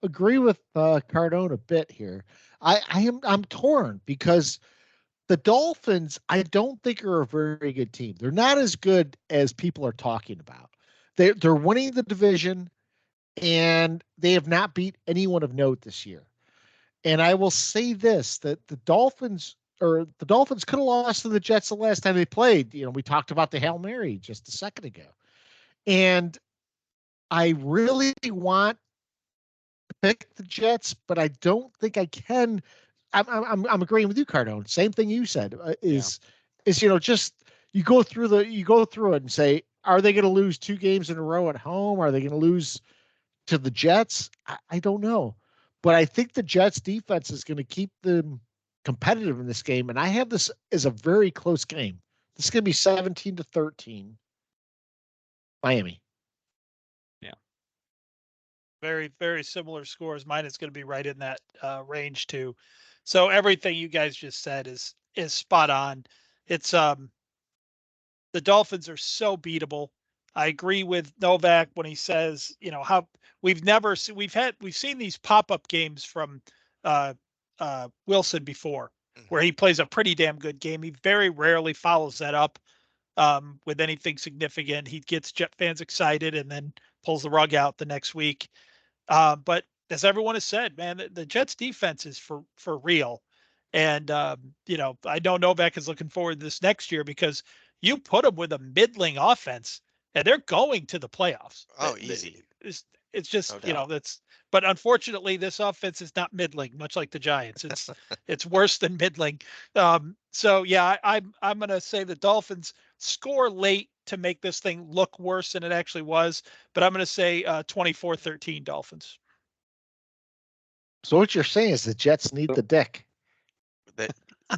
agree with Cardone a bit here. I'm torn because the Dolphins, I don't think, are a very good team. They're not as good as people are talking about. They're winning the division, and they have not beat anyone of note this year. And I will say this, that the Dolphins could have lost to the Jets the last time they played. You know, we talked about the Hail Mary just a second ago. And I really want to pick the Jets, but I don't think I can. I'm agreeing with you, Cardone. Same thing you said is just you go through it and say, are they going to lose 2 games in a row at home? Are they going to lose to the Jets? I don't know, but I think the Jets defense is going to keep them competitive in this game, and I have this as a very close game. This is going to be 17-13, Miami. Yeah, very, very similar scores. Mine is going to be right in that range too. So everything you guys just said is spot on. It's the Dolphins are so beatable. I agree with Novak when he says, you know, how we've seen these pop-up games from Wilson before, where he plays a pretty damn good game. He very rarely follows that up with anything significant. He gets Jet fans excited and then pulls the rug out the next week. But as everyone has said, man, the Jets defense is for real. And, you know, I know Novak is looking forward to this next year because you put them with a middling offense and they're going to the playoffs. Oh, easy. It's just, No you know, doubt. but unfortunately this offense is not middling, much like the Giants. It's worse than middling. So yeah, I'm going to say the Dolphins score late to make this thing look worse than it actually was, but I'm going to say 24-13 Dolphins. So what you're saying is the Jets need the dick.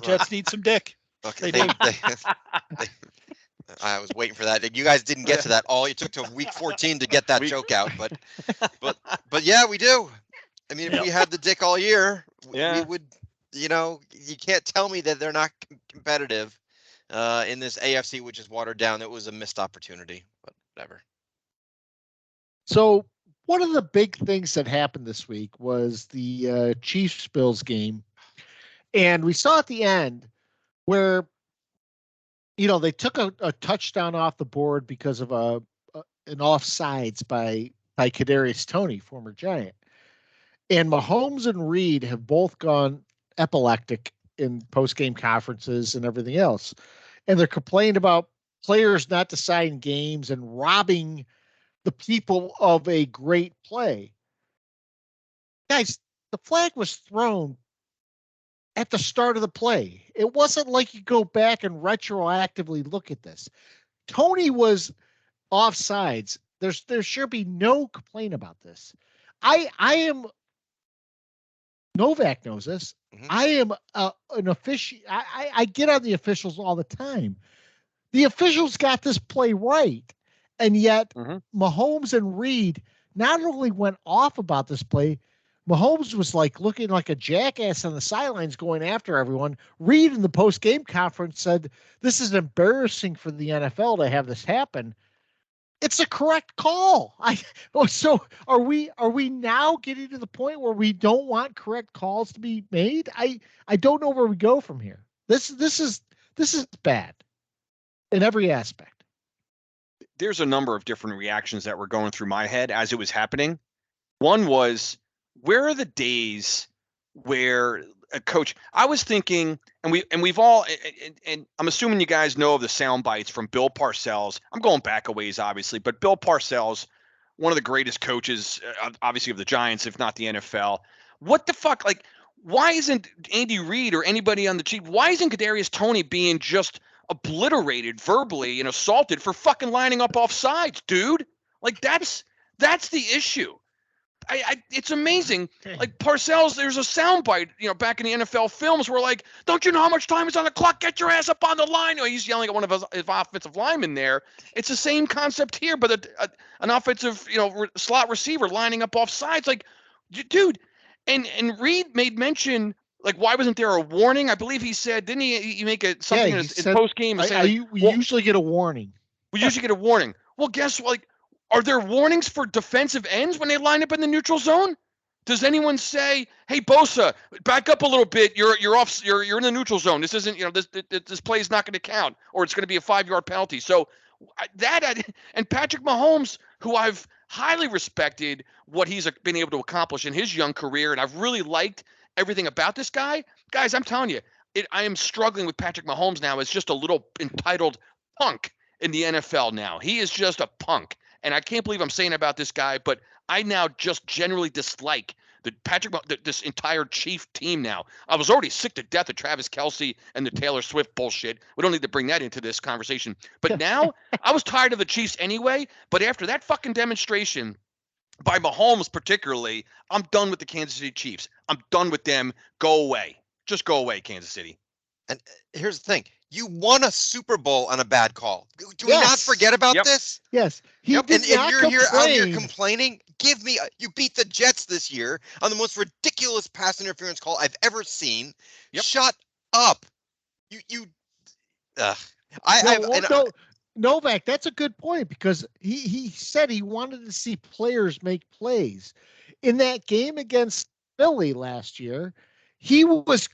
Jets need some dick. Okay, They do. I was waiting for that. You guys didn't get to that. All it took to week 14 to get that joke out, but yeah, we do. I mean, if we had the dick all year, we would. You know, you can't tell me that they're not competitive in this AFC, which is watered down. It was a missed opportunity, but whatever. So one of the big things that happened this week was the Chiefs-Bills game. And we saw at the end where, you know, they took a touchdown off the board because of an offsides by Kadarius Toney, former Giant. And Mahomes and Reed have both gone epileptic in post-game conferences and everything else. And they're complaining about players not deciding games and robbing the people of a great play. Guys, the flag was thrown at the start of the play. It wasn't like you go back and retroactively look at this. Toney was offsides. There should be no complaint about this. I am Novak knows this. Mm-hmm. I am an official. I get on the officials all the time. The officials got this play right, and yet Mahomes and Reed not only went off about this play. Mahomes was like looking like a jackass on the sidelines going after everyone. Reed in the post-game conference said, this is embarrassing for the NFL to have this happen. It's a correct call. So are we now getting to the point where we don't want correct calls to be made? I don't know where we go from here. This is bad in every aspect. There's a number of different reactions that were going through my head as it was happening. One was, where are the days where a coach, I was thinking, and we've all, and I'm assuming you guys know of the sound bites from Bill Parcells. I'm going back a ways, obviously, but Bill Parcells one of the greatest coaches, obviously, of the Giants, if not the NFL. What the fuck? Like, why isn't Andy Reid or anybody on the Chiefs, why isn't Kadarius Toney being just obliterated verbally and assaulted for fucking lining up off sides, dude? Like, that's the issue. It's amazing. Like Parcells, there's a soundbite, back in the NFL films where like, don't you know how much time is on the clock? Get your ass up on the line. He's yelling at one of his offensive linemen there. It's the same concept here, but an offensive, slot receiver lining up off sides. Like, dude, and Reed made mention, like, why wasn't there a warning? I believe he said, didn't he make something in post game? We usually get a warning. We usually get a warning. Well, guess what? Like, are there warnings for defensive ends when they line up in the neutral zone? Does anyone say, "Hey, Bosa, back up a little bit. You're in the neutral zone. This isn't, this play is not going to count, or it's going to be a 5-yard penalty." So and Patrick Mahomes, who I've highly respected what he's been able to accomplish in his young career, and I've really liked everything about this guy. Guys, I'm telling you, I am struggling with Patrick Mahomes now as just a little entitled punk in the NFL now. He is just a punk. And I can't believe I'm saying about this guy, but I now just generally dislike this entire Chief team now. I was already sick to death of Travis Kelce and the Taylor Swift bullshit. We don't need to bring that into this conversation. But now I was tired of the Chiefs anyway. But after that fucking demonstration by Mahomes particularly, I'm done with the Kansas City Chiefs. I'm done with them. Go away. Just go away, Kansas City. And here's the thing. You won a Super Bowl on a bad call. Do we not forget about this? Yes. And you're here out here complaining. You beat the Jets this year on the most ridiculous pass interference call I've ever seen. Yep. Shut up. Novak, that's a good point, because he said he wanted to see players make plays. In that game against Philly last year, he was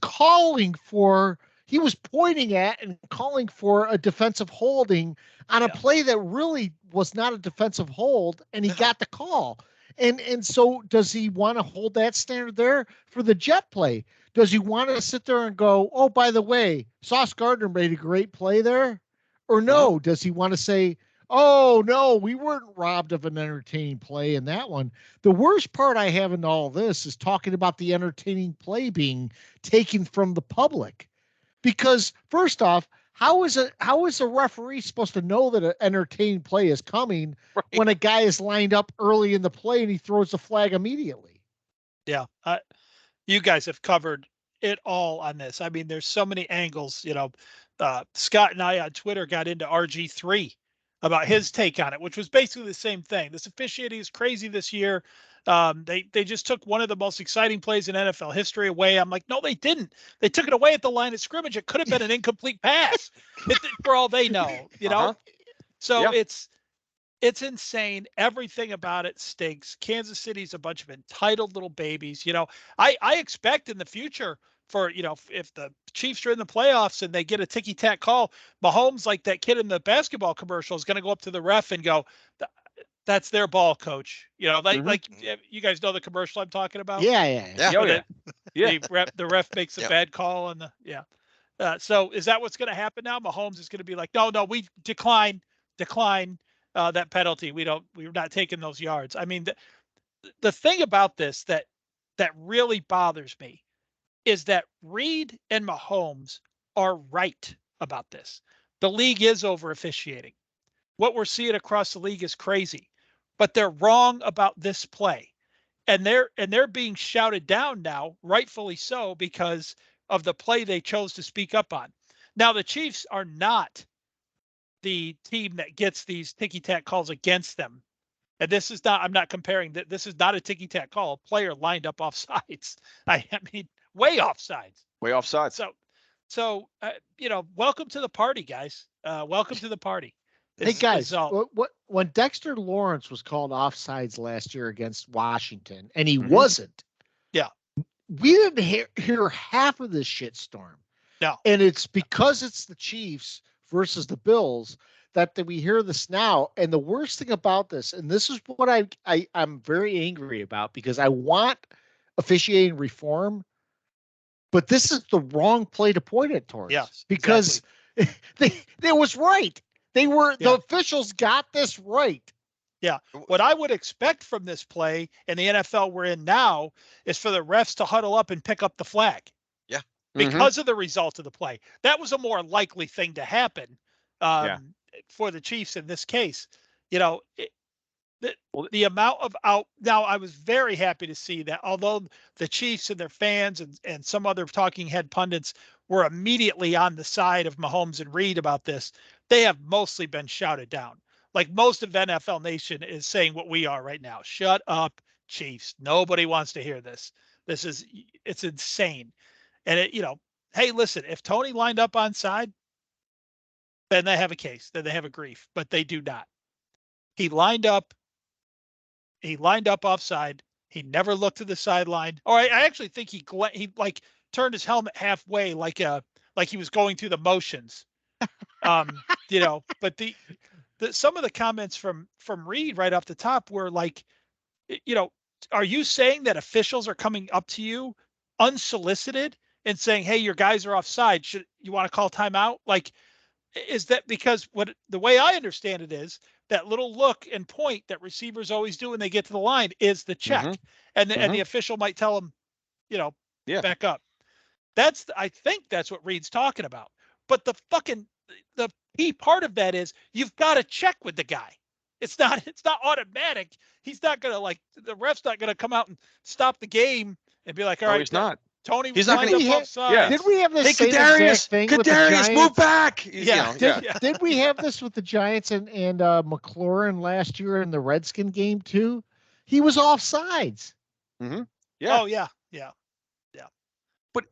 pointing at and calling for a defensive holding on a play that really was not a defensive hold, and he got the call. And so does he want to hold that standard there for the Jet play? Does he want to sit there and go, oh, by the way, Sauce Gardner made a great play there? Or no, does he want to say, oh, no, we weren't robbed of an entertaining play in that one? The worst part I have in all this is talking about the entertaining play being taken from the public. Because first off, how is a referee supposed to know that an entertaining play is coming when a guy is lined up early in the play and he throws the flag immediately? Yeah, you guys have covered it all on this. I mean, there's so many angles. Scott and I on Twitter got into RG3 about his take on it, which was basically the same thing. This officiating is crazy this year. They just took one of the most exciting plays in NFL history away. I'm like, no, they didn't. They took it away at the line of scrimmage. It could have been an incomplete pass for all they know, So it's insane. Everything about it stinks. Kansas City's a bunch of entitled little babies. I expect in the future for, if the Chiefs are in the playoffs and they get a ticky-tack call, Mahomes, like that kid in the basketball commercial, is going to go up to the ref and go, that's their ball, coach. Like you guys know the commercial I'm talking about? Yeah. The ref makes a bad call so is that what's going to happen now? Mahomes is going to be like, no, we decline that penalty. We're not taking those yards. I mean, the thing about this that really bothers me is that Reed and Mahomes are right about this. The league is over officiating. What we're seeing across the league is crazy, but they're wrong about this play. And they're being shouted down now, rightfully so, because of the play they chose to speak up on. Now, the Chiefs are not the team that gets these ticky-tack calls against them. And this is not, I'm not comparing that. This is not a ticky-tack call. A player lined up off sides. I mean, way off sides. Way off sides. So welcome to the party, guys. Welcome to the party. Hey guys, when Dexter Lawrence was called offsides last year against Washington, and he wasn't, we didn't hear half of this shitstorm. No, and it's because it's the Chiefs versus the Bills that we hear this now. And the worst thing about this, and this is what I'm very angry about, because I want officiating reform, but this is the wrong play to point it towards. Yes, because they was right. The officials got this right. Yeah. What I would expect from this play in the NFL we're in now is for the refs to huddle up and pick up the flag. Yeah. Because of the result of the play. That was a more likely thing to happen for the Chiefs in this case. You know, the amount of out. Now, I was very happy to see that although the Chiefs and their fans and some other talking head pundits were immediately on the side of Mahomes and Reed about this, they have mostly been shouted down. Like most of NFL Nation is saying what we are right now. Shut up, Chiefs. Nobody wants to hear this. It's insane. And hey, listen, if Tony lined up on side, then they have a case. Then they have a grief, but they do not. He lined up offside. He never looked to the sideline. Or I actually think he like turned his helmet halfway, like he was going through the motions. But some of the comments from Reed right off the top were like, are you saying that officials are coming up to you unsolicited and saying, hey, your guys are offside. Should you want to call timeout? Like, is that because the way I understand it is that little look and point that receivers always do when they get to the line is the check. And the official might tell them, back up. I think that's what Reed's talking about. But the key part of that is you've got to check with the guy. It's not automatic. He's not going to the ref's not going to come out and stop the game and be like, all right, he's not. Tony was lined up offside. Yeah. Did we have this same exact thing with the Giants? Move back. Did we have this with the Giants and McLaurin last year in the Redskin game too? He was offsides. Mm-hmm. Yeah. Oh yeah. But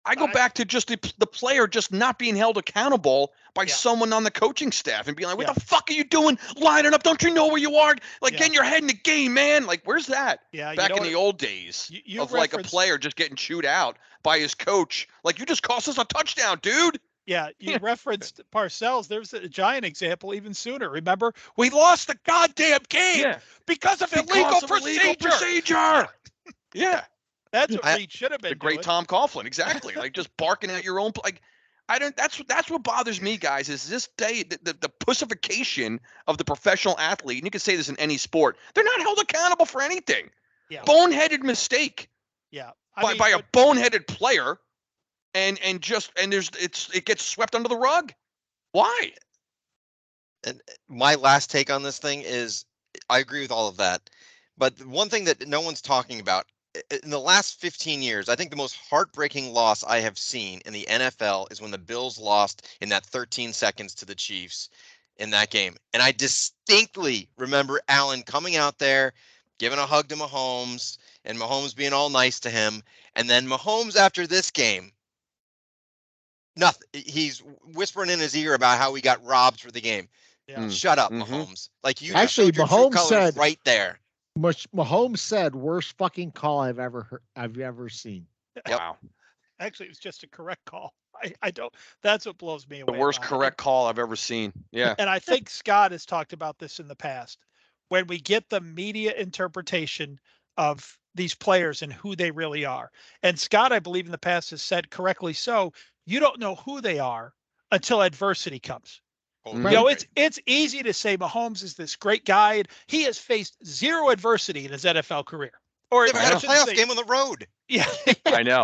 I go back to just the player just not being held accountable by someone on the coaching staff and being like, what the fuck are you doing? Lining up. Don't you know where you are? Like, getting your head in the game, man. Like, where's that? Yeah. Back in the old days of like a player just getting chewed out by his coach. Like, you just cost us a touchdown, dude. Yeah. You referenced Parcells. There's a Giant example even sooner. Remember? We lost the goddamn game because of illegal procedure. Yeah. That's what Reed should have been. The great Tom Coughlin, exactly. Like just barking at your own. Like, I don't. That's what bothers me, guys. Is this day the pussification of the professional athlete? And you can say this in any sport. They're not held accountable for anything. Yeah. Boneheaded mistake. Yeah. By a boneheaded player, and it gets swept under the rug. Why? And my last take on this thing is, I agree with all of that, but one thing that no one's talking about. In the last 15 years, I think the most heartbreaking loss I have seen in the NFL is when the Bills lost in that 13 seconds to the Chiefs in that game. And I distinctly remember Allen coming out there, giving a hug to Mahomes, and Mahomes being all nice to him. And then Mahomes, after this game, nothing. He's whispering in his ear about how he got robbed for the game. Yeah. Shut up, Mahomes. Like, you actually, Mahomes said right there. Mahomes said, "Worst fucking call I've ever seen." Yep. Wow. Actually, it was just a correct call. I don't. That's what blows me away. The worst correct call I've ever seen. Yeah. And I think Scott has talked about this in the past. When we get the media interpretation of these players and who they really are, and Scott, I believe in the past has said correctly so, you don't know who they are until adversity comes. Right. It's easy to say Mahomes is this great guy. He has faced zero adversity in his NFL career. Or never had a playoff game on the road. Yeah. I know.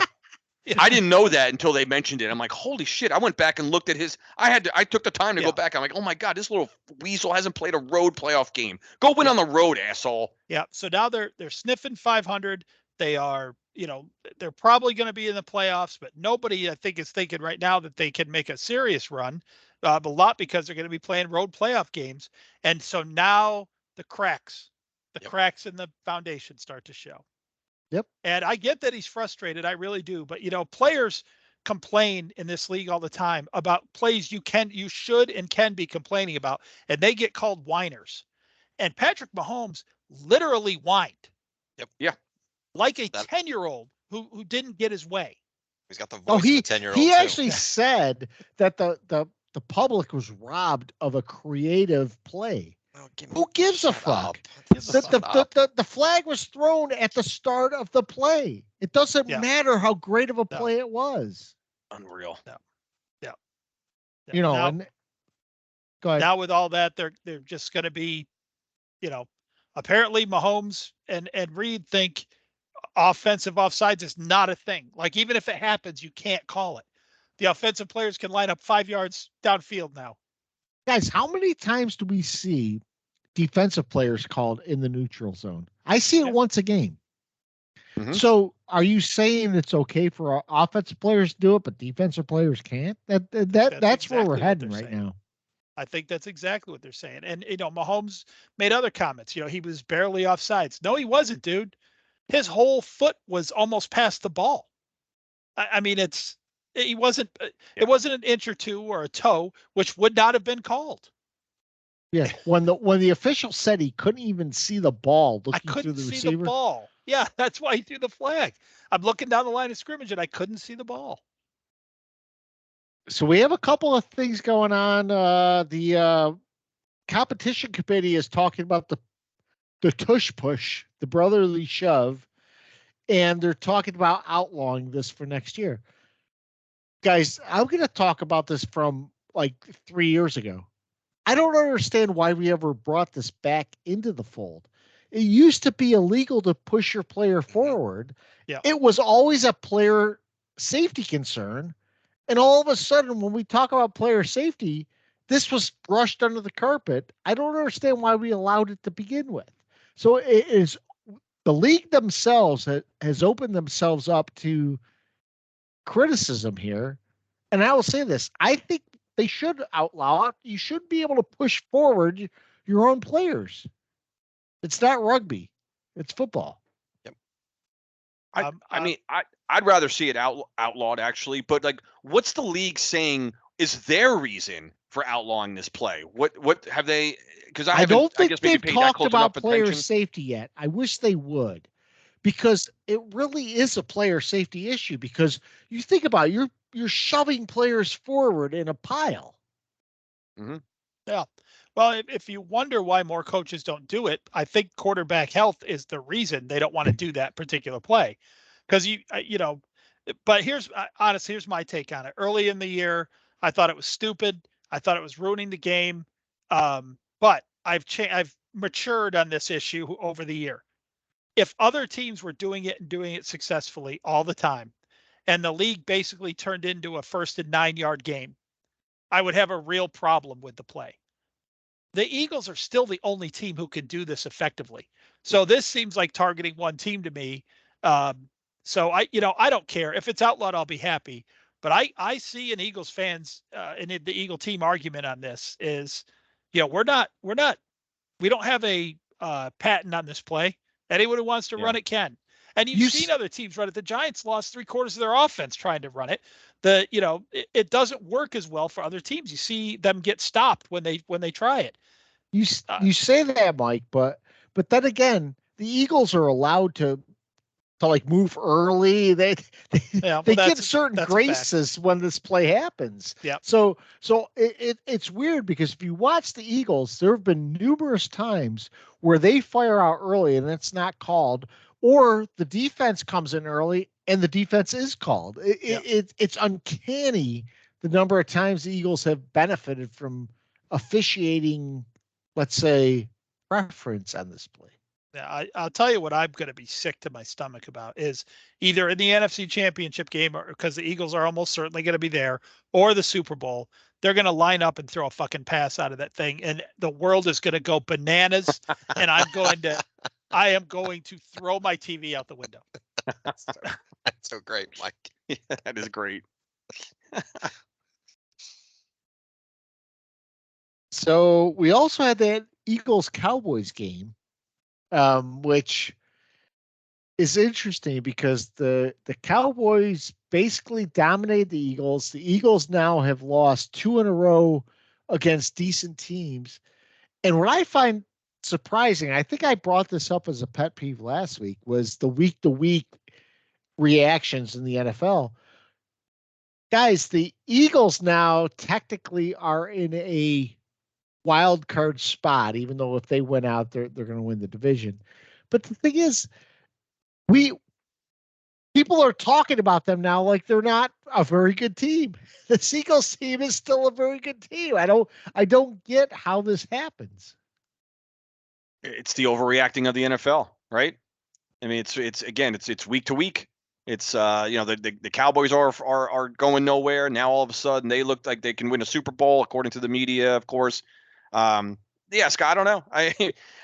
I didn't know that until they mentioned it. I'm like, holy shit. I went back and looked at his. I took the time to go back. I'm like, oh my God, this little weasel hasn't played a road playoff game. Go win on the road, asshole. Yeah. So now they're sniffing 500. They are, they're probably going to be in the playoffs, but nobody, I think, is thinking right now that they can make a serious run. A lot because they're going to be playing road playoff games. And so now the cracks in the foundation start to show. Yep. And I get that he's frustrated. I really do. But, players complain in this league all the time about plays you should and can be complaining about, and they get called whiners. And Patrick Mahomes literally whined. Yep. Yeah. Like a 10-year-old who didn't get his way. He's got the voice of a 10-year-old. He actually said that the public was robbed of a creative play. Oh, who gives a fuck? The flag was thrown at the start of the play. It doesn't matter how great of a play it was. Unreal. Yeah. And Go ahead. Now with all that, they're just going to be, apparently Mahomes and Reed think offensive offsides is not a thing. Like, even if it happens, you can't call it. The offensive players can line up 5 yards downfield now. Guys, how many times do we see defensive players called in the neutral zone? I see it once a game. Mm-hmm. So are you saying it's okay for offensive players to do it, but defensive players can't? That's exactly where we're heading right now. I think that's exactly what they're saying. And, Mahomes made other comments. He was barely offsides. No, he wasn't, dude. His whole foot was almost past the ball. I mean, it wasn't an inch or two or a toe, which would not have been called. Yeah, when the official said he couldn't even see the ball looking through the receiver. I couldn't see the ball. Yeah, that's why he threw the flag. I'm looking down the line of scrimmage and I couldn't see the ball. So we have a couple of things going on. The competition committee is talking about the tush push, the brotherly shove, and they're talking about outlawing this for next year. Guys, I'm going to talk about this from like 3 years ago. I don't understand why we ever brought this back into the fold. It used to be illegal to push your player forward. Yeah. It was always a player safety concern. And all of a sudden, when we talk about player safety, this was brushed under the carpet. I don't understand why we allowed it to begin with. So it is the league themselves has opened themselves up to criticism here. And I will say this. I think they should outlaw it. You should be able to push forward your own players. It's not rugby. It's football. Yep. I mean, I'd rather see it outlawed, actually. But, like, what's the league saying is their reason for outlawing this play? What have they – because I don't think they've talked about player safety yet. I wish they would, because it really is a player safety issue. Because you think about it, you're shoving players forward in a pile. Mm-hmm. Yeah. Well, if you wonder why more coaches don't do it, I think quarterback health is the reason they don't want to do that particular play. Because but here's my take on it. Early in the year, I thought it was stupid. I thought it was ruining the game. But I've matured on this issue over the year. If other teams were doing it and doing it successfully all the time, and the league basically turned into a 1st and 9-yard game, I would have a real problem with the play. The Eagles are still the only team who can do this effectively. So this seems like targeting one team to me. So I don't care if it's outlawed. I'll be happy. But I see an Eagles fans and the Eagle team argument on this is, we don't have a patent on this play. Anyone who wants to run it can. And you've seen other teams run it. The Giants lost 3/4 of their offense trying to run it. It doesn't work as well for other teams. You see them get stopped when they try it. You say that, Mike, but then again, the Eagles are allowed to like move early. They get certain graces when this play happens. Yeah. So it's weird, because if you watch the Eagles, there have been numerous times where they fire out early and it's not called, or the defense comes in early and the defense is called. It's uncanny the number of times the Eagles have benefited from officiating, let's say, preference on this play. Yeah, I'll tell you what I'm going to be sick to my stomach about is either in the NFC Championship game, or because the Eagles are almost certainly going to be there, or the Super Bowl, they're going to line up and throw a fucking pass out of that thing, and the world is going to go bananas, and I am going to throw my TV out the window. That's so great, Mike. Yeah, that is great. So we also had that Eagles-Cowboys game, which is interesting because the Cowboys basically dominated the Eagles. The Eagles now have lost 2 in a row against decent teams. And what I find surprising, I think I brought this up as a pet peeve last week, was the week-to-week reactions in the NFL. Guys, the Eagles now technically are in a wild card spot, even though if they win out, they're going to win the division. But the thing is, people are talking about them now like they're not a very good team. The Eagles team is still a very good team. I don't get how this happens. It's the overreacting of the NFL, right? I mean, it's week to week. It's the Cowboys are going nowhere. Now all of a sudden they look like they can win a Super Bowl according to the media, of course. Yeah, Scott, I don't know.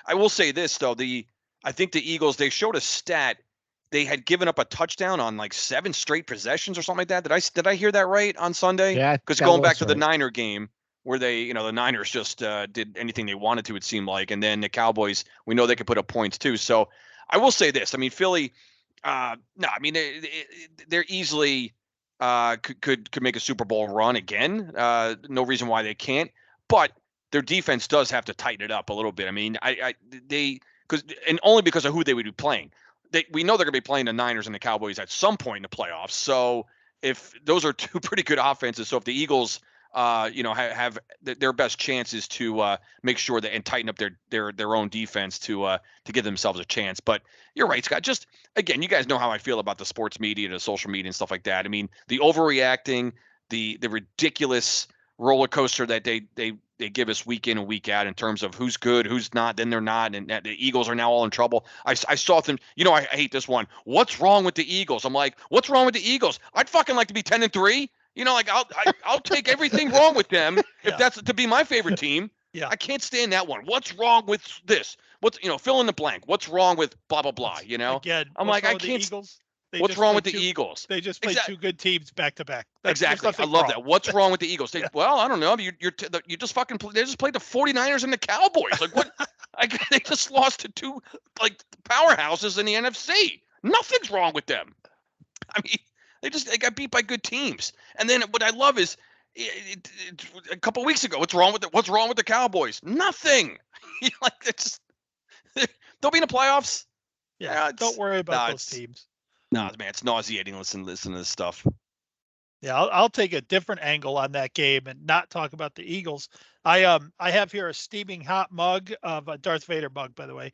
I will say this though. I think the Eagles, they showed a stat. They had given up a touchdown on like 7 straight possessions or something like that. Did I hear that right on Sunday? Yeah, because going back to the Niner game where they, the Niners just did anything they wanted to, it seemed like, and then the Cowboys, we know they could put up points too. So I will say this. I mean, Philly, no, I mean they're easily could make a Super Bowl run again. No reason why they can't, but their defense does have to tighten it up a little bit. I mean, and only because of who they would be playing. We know they're going to be playing the Niners and the Cowboys at some point in the playoffs. So if those are 2 pretty good offenses, so if the Eagles, have their best chances to make sure that and tighten up their own defense to give themselves a chance. But you're right, Scott. Just again, you guys know how I feel about the sports media, the social media, and stuff like that. I mean, the overreacting, the ridiculous roller coaster that they give us week in and week out in terms of who's good, who's not, then they're not, and the Eagles are now all in trouble. I saw them, I hate this one. What's wrong with the Eagles? I'm like, what's wrong with the Eagles? I'd fucking like to be 10-3. I'll take everything wrong with them if that's to be my favorite team. Yeah. I can't stand that one. What's wrong with this? What's fill in the blank. What's wrong with blah blah blah? Again, I'm like, I can't. What's wrong with the Eagles? They just played 2 good teams back to back. Exactly. I love that. What's wrong with the Eagles? Well, I don't know. You just fucking they just played the 49ers and the Cowboys. Like what? They just lost to 2 like powerhouses in the NFC. Nothing's wrong with them. I mean, they got beat by good teams. And then what I love is a couple of weeks ago, what's wrong with the Cowboys? Nothing. They'll be in the playoffs. Yeah, don't worry about those teams. No, man, it's nauseating. Listen to this stuff. Yeah, I'll take a different angle on that game and not talk about the Eagles. I have here a steaming hot mug of a Darth Vader mug, by the way,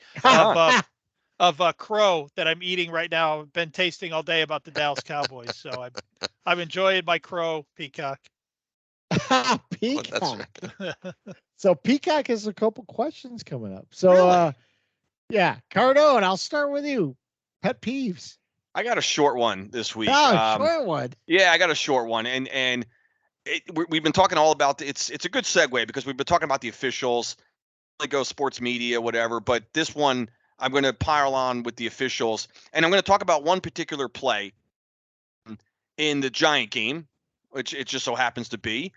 of a crow that I'm eating right now. I've been tasting all day about the Dallas Cowboys, so I'm enjoying my crow, Peacock. Peacock. So Peacock has a couple questions coming up. So yeah, Cardone, I'll start with you. Pet peeves. I got a short one this week. Short one. Yeah, I got a short one, and we've been talking all about it's a good segue because we've been talking about the officials, go sports media, whatever. But this one, I'm going to pile on with the officials, and I'm going to talk about one particular play in the Giant game, which it just so happens to be,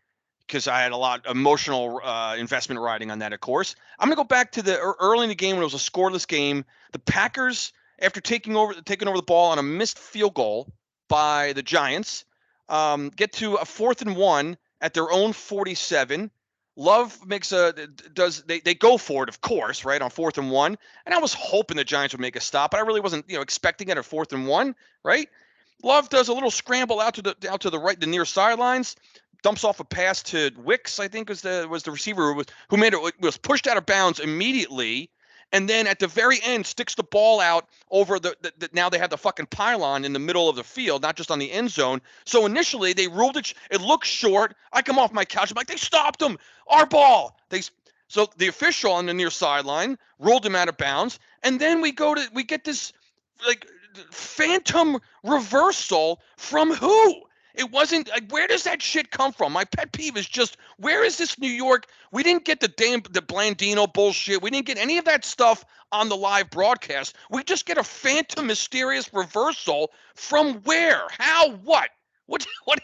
because I had a lot of emotional investment riding on that, of course. I'm going to go back to the early in the game when it was a scoreless game. The Packers, after taking over the ball on a missed field goal by the Giants, get to a 4th and 1 at their own 47. Love they go for it, of course, right, on 4th and 1. And I was hoping the Giants would make a stop, but I really wasn't, expecting it at 4th and 1, right? Love does a little scramble out to the right, the near sidelines, dumps off a pass to Wicks, I think was the receiver who made it, was pushed out of bounds immediately. And then at the very end, sticks the ball out over the now they have the fucking pylon in the middle of the field, not just on the end zone. So initially they ruled it. It looked short. I come off my couch. I'm like, they stopped him. Our ball. So the official on the near sideline ruled him out of bounds. And then we get this like phantom reversal from who? It wasn't like, where does that shit come from? My pet peeve is just, where is this New York? We didn't get the Blandino bullshit. We didn't get any of that stuff on the live broadcast. We just get a phantom mysterious reversal from where? How? What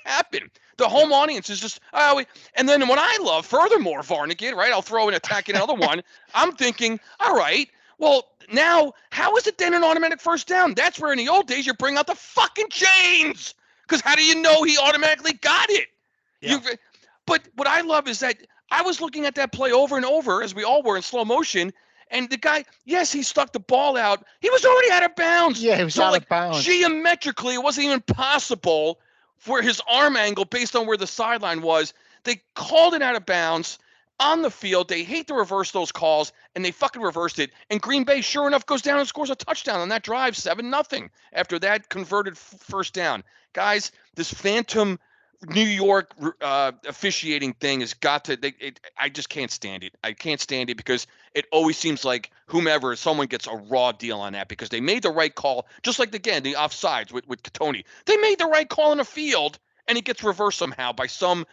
happened? The home audience is just, and then what I love, furthermore, Varnigan, right? I'll throw an attack in another one. I'm thinking, all right, well, now, how is it then an automatic first down? That's where in the old days you bring out the fucking chains. Because how do you know he automatically got it? Yeah. But what I love is that I was looking at that play over and over, as we all were in slow motion, and the guy, yes, he stuck the ball out. He was already out of bounds. Yeah, he was out of bounds. Geometrically, it wasn't even possible for his arm angle based on where the sideline was. They called it out of bounds. on the field. They hate to reverse those calls, and they fucking reversed it. And Green Bay, sure enough, goes down and scores a touchdown on that drive, 7-0 after that converted first down. Guys, this phantom New York officiating thing has got to. I just can't stand it. I can't stand it because it always seems like someone gets a raw deal on that because they made the right call. Just like the offsides with Cardone, they made the right call in the field, and it gets reversed somehow by some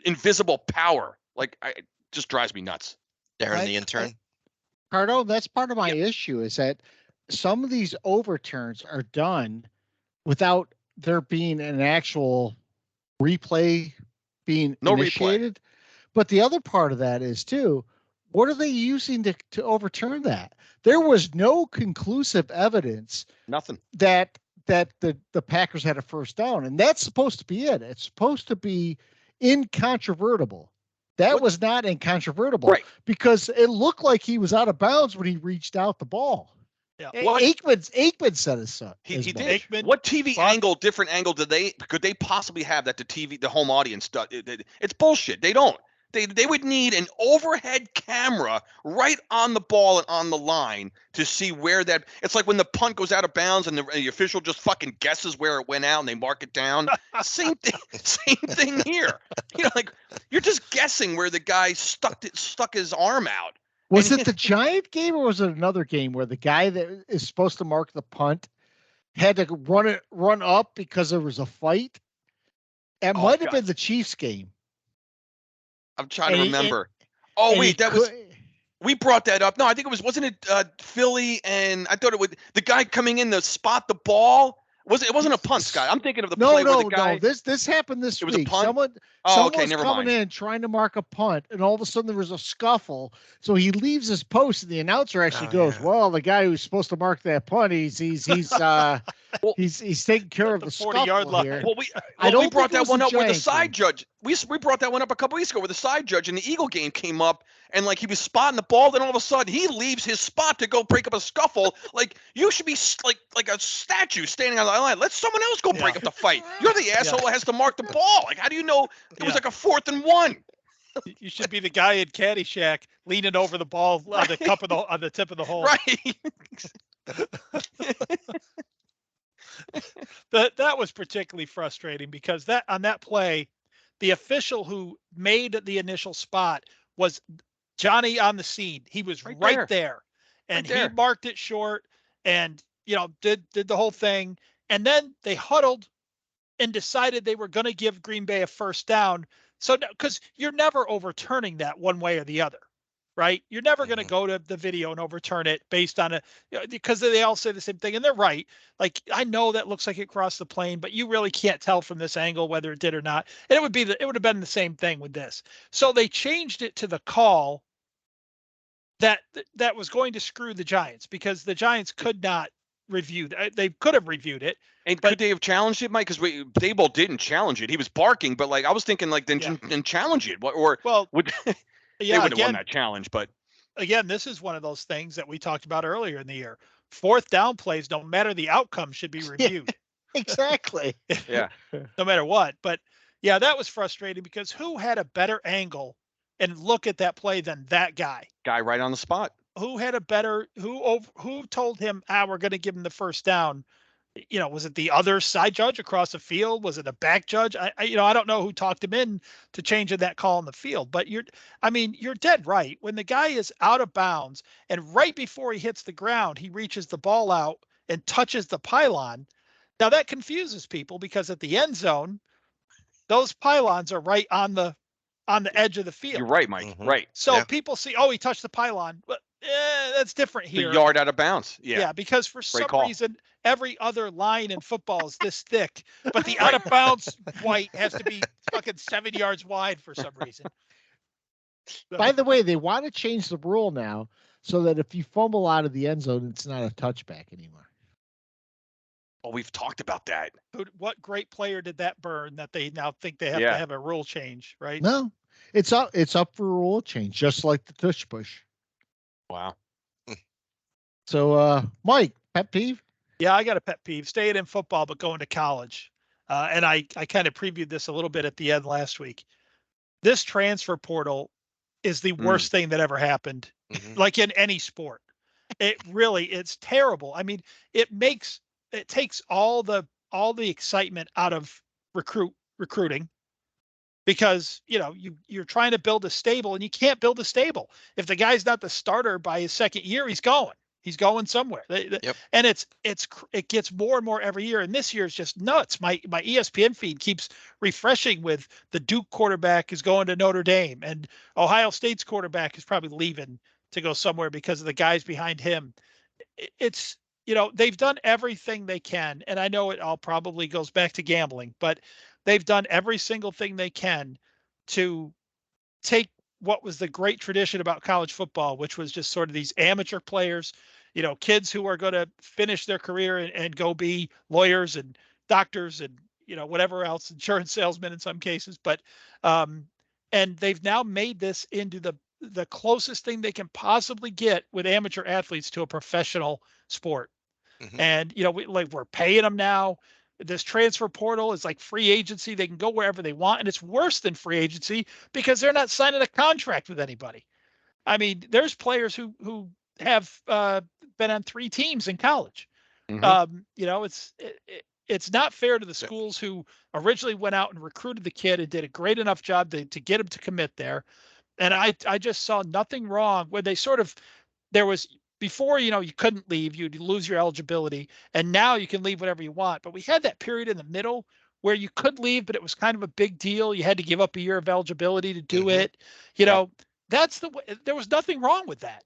invisible power. Like, it just drives me nuts. Darren, the intern. Cardone, that's part of my issue is that some of these overturns are done without there being an actual replay being initiated. But the other part of that is too, what are they using to overturn that? There was no conclusive evidence. Nothing. That the Packers had a first down, and that's supposed to be it. It's supposed to be incontrovertible. That was not incontrovertible, right? Because it looked like he was out of bounds when he reached out the ball. Yeah. Aikman said as such. He did. Aikman, what different angle could they possibly have that the home audience does? It's bullshit. They don't. They would need an overhead camera right on the ball and on the line to see where that. It's like when the punt goes out of bounds and the official just fucking guesses where it went out and they mark it down. Same thing. Same thing here. Like you're just guessing where the guy stuck his arm out. Was it the Giant game or was it another game where the guy that is supposed to mark the punt had to run up because there was a fight? It might have been the Chiefs game. I'm trying to remember. We brought that up. No, I think wasn't it Philly? And I thought it would the guy coming in to spot the ball. It wasn't a punt, Scott. I'm thinking of the play where the guy. No. This happened this week. It was a punt? Someone was coming in trying to mark a punt, and all of a sudden there was a scuffle. So he leaves his post, and the announcer actually goes, "Well, the guy who's supposed to mark that punt, he's taking care of the 40-yard line." Here. Well, we brought that one up with the side judge. We brought that one up a couple weeks ago with the side judge, and the Eagle game came up, and like he was spotting the ball, then all of a sudden he leaves his spot to go break up a scuffle. Like you should be like a statue standing on the line. Let someone else go break up the fight. You're the asshole that has to mark the ball. Like how do you know it was like a 4th and 1? You should be the guy in Caddyshack leaning over the ball on the tip of the hole. Right. That was particularly frustrating because on that play, the official who made the initial spot was Johnny on the scene. He was right there. And he marked it short and did the whole thing. And then they huddled and decided they were going to give Green Bay a first down. So because you're never overturning that one way or the other, right? You're never going to go to the video and overturn it based on because they all say the same thing, and they're right. Like I know that looks like it crossed the plane, but you really can't tell from this angle whether it did or not. And it would have been the same thing with this. So they changed it to the call that was going to screw the Giants because the Giants could not review. They could have reviewed it. And could they have challenged it, Mike? Because Daboll didn't challenge it. He was barking, but like I was thinking, like then challenge it. They would have won that challenge. But again, this is one of those things that we talked about earlier in the year. 4th down plays, no matter the outcome, should be reviewed. Exactly. Yeah. No matter what. But yeah, that was frustrating because who had a better angle and look at that play than that guy? Guy right on the spot. Who had a better? Who told him, we're going to give him the first down? Was it the other side judge across the field? Was it a back judge? I don't know who talked him in to changing that call in the field, but you're dead right. When the guy is out of bounds and right before he hits the ground, he reaches the ball out and touches the pylon. Now that confuses people because at the end zone, those pylons are right on the edge of the field. You're right, Mike. Mm-hmm. Right. So people see, he touched the pylon, but that's different here. The yard out of bounds. Yeah. Because for some reason, every other line in football is this thick, but the out of bounds white has to be fucking 7 yards wide for some reason. So. By the way, they want to change the rule now so that if you fumble out of the end zone, it's not a touchback anymore. Oh, we've talked about that. What great player did that burn that they now think they have to have a rule change, right? No, it's up for a rule change, just like the tush push. Wow. So, Mike, pet peeve? Yeah, I got a pet peeve. Staying in football, but going to college. And I kind of previewed this a little bit at the end last week. This transfer portal is the worst thing that ever happened, like in any sport. It's terrible. I mean, it takes all the excitement out of recruiting, because you're trying to build a stable and you can't build a stable. If the guy's not the starter by his second year, he's going somewhere. Yep. And it gets more and more every year. And this year is just nuts. My ESPN feed keeps refreshing with the Duke quarterback is going to Notre Dame, and Ohio State's quarterback is probably leaving to go somewhere because of the guys behind him. It's, they've done everything they can. And I know it all probably goes back to gambling, but they've done every single thing they can to take what was the great tradition about college football, which was just sort of these amateur players, kids who are going to finish their career and go be lawyers and doctors and, whatever else, insurance salesmen in some cases. But, and they've now made this into the closest thing they can possibly get with amateur athletes to a professional sport. And, we're paying them now. This transfer portal is like free agency. They can go wherever they want. And it's worse than free agency because they're not signing a contract with anybody. I mean, there's players who have been on 3 teams in college. It's not fair to the schools who originally went out and recruited the kid and did a great enough job to get him to commit there. And I just saw nothing wrong when there was, before, you couldn't leave, you'd lose your eligibility, and now you can leave whatever you want. But we had that period in the middle where you could leave, but it was kind of a big deal. You had to give up a year of eligibility to do it. That's the way. There was nothing wrong with that.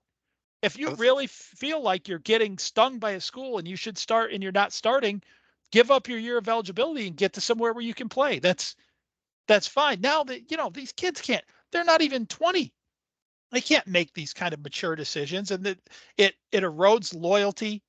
If you really feel like you're getting stung by a school and you should start and you're not starting, give up your year of eligibility and get to somewhere where you can play. That's fine. Now that, these kids can't, they're not even 20. They can't make these kind of mature decisions, and that it erodes loyalty.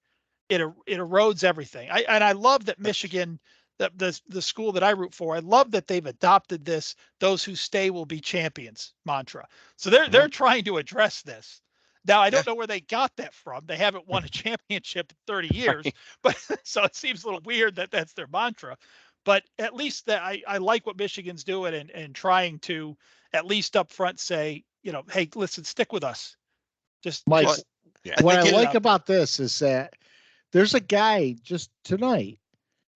It erodes everything. I love that Michigan, the school that I root for, I love that they've adopted this "those who stay will be champions" mantra. So they're trying to address this. Now, I don't know where they got that from. They haven't won a championship in 30 years, but so it seems a little weird that that's their mantra. But at least that I like what Michigan's doing and trying to at least up front say, hey, listen, stick with us. Mike, what I like about about this is that there's a guy just tonight.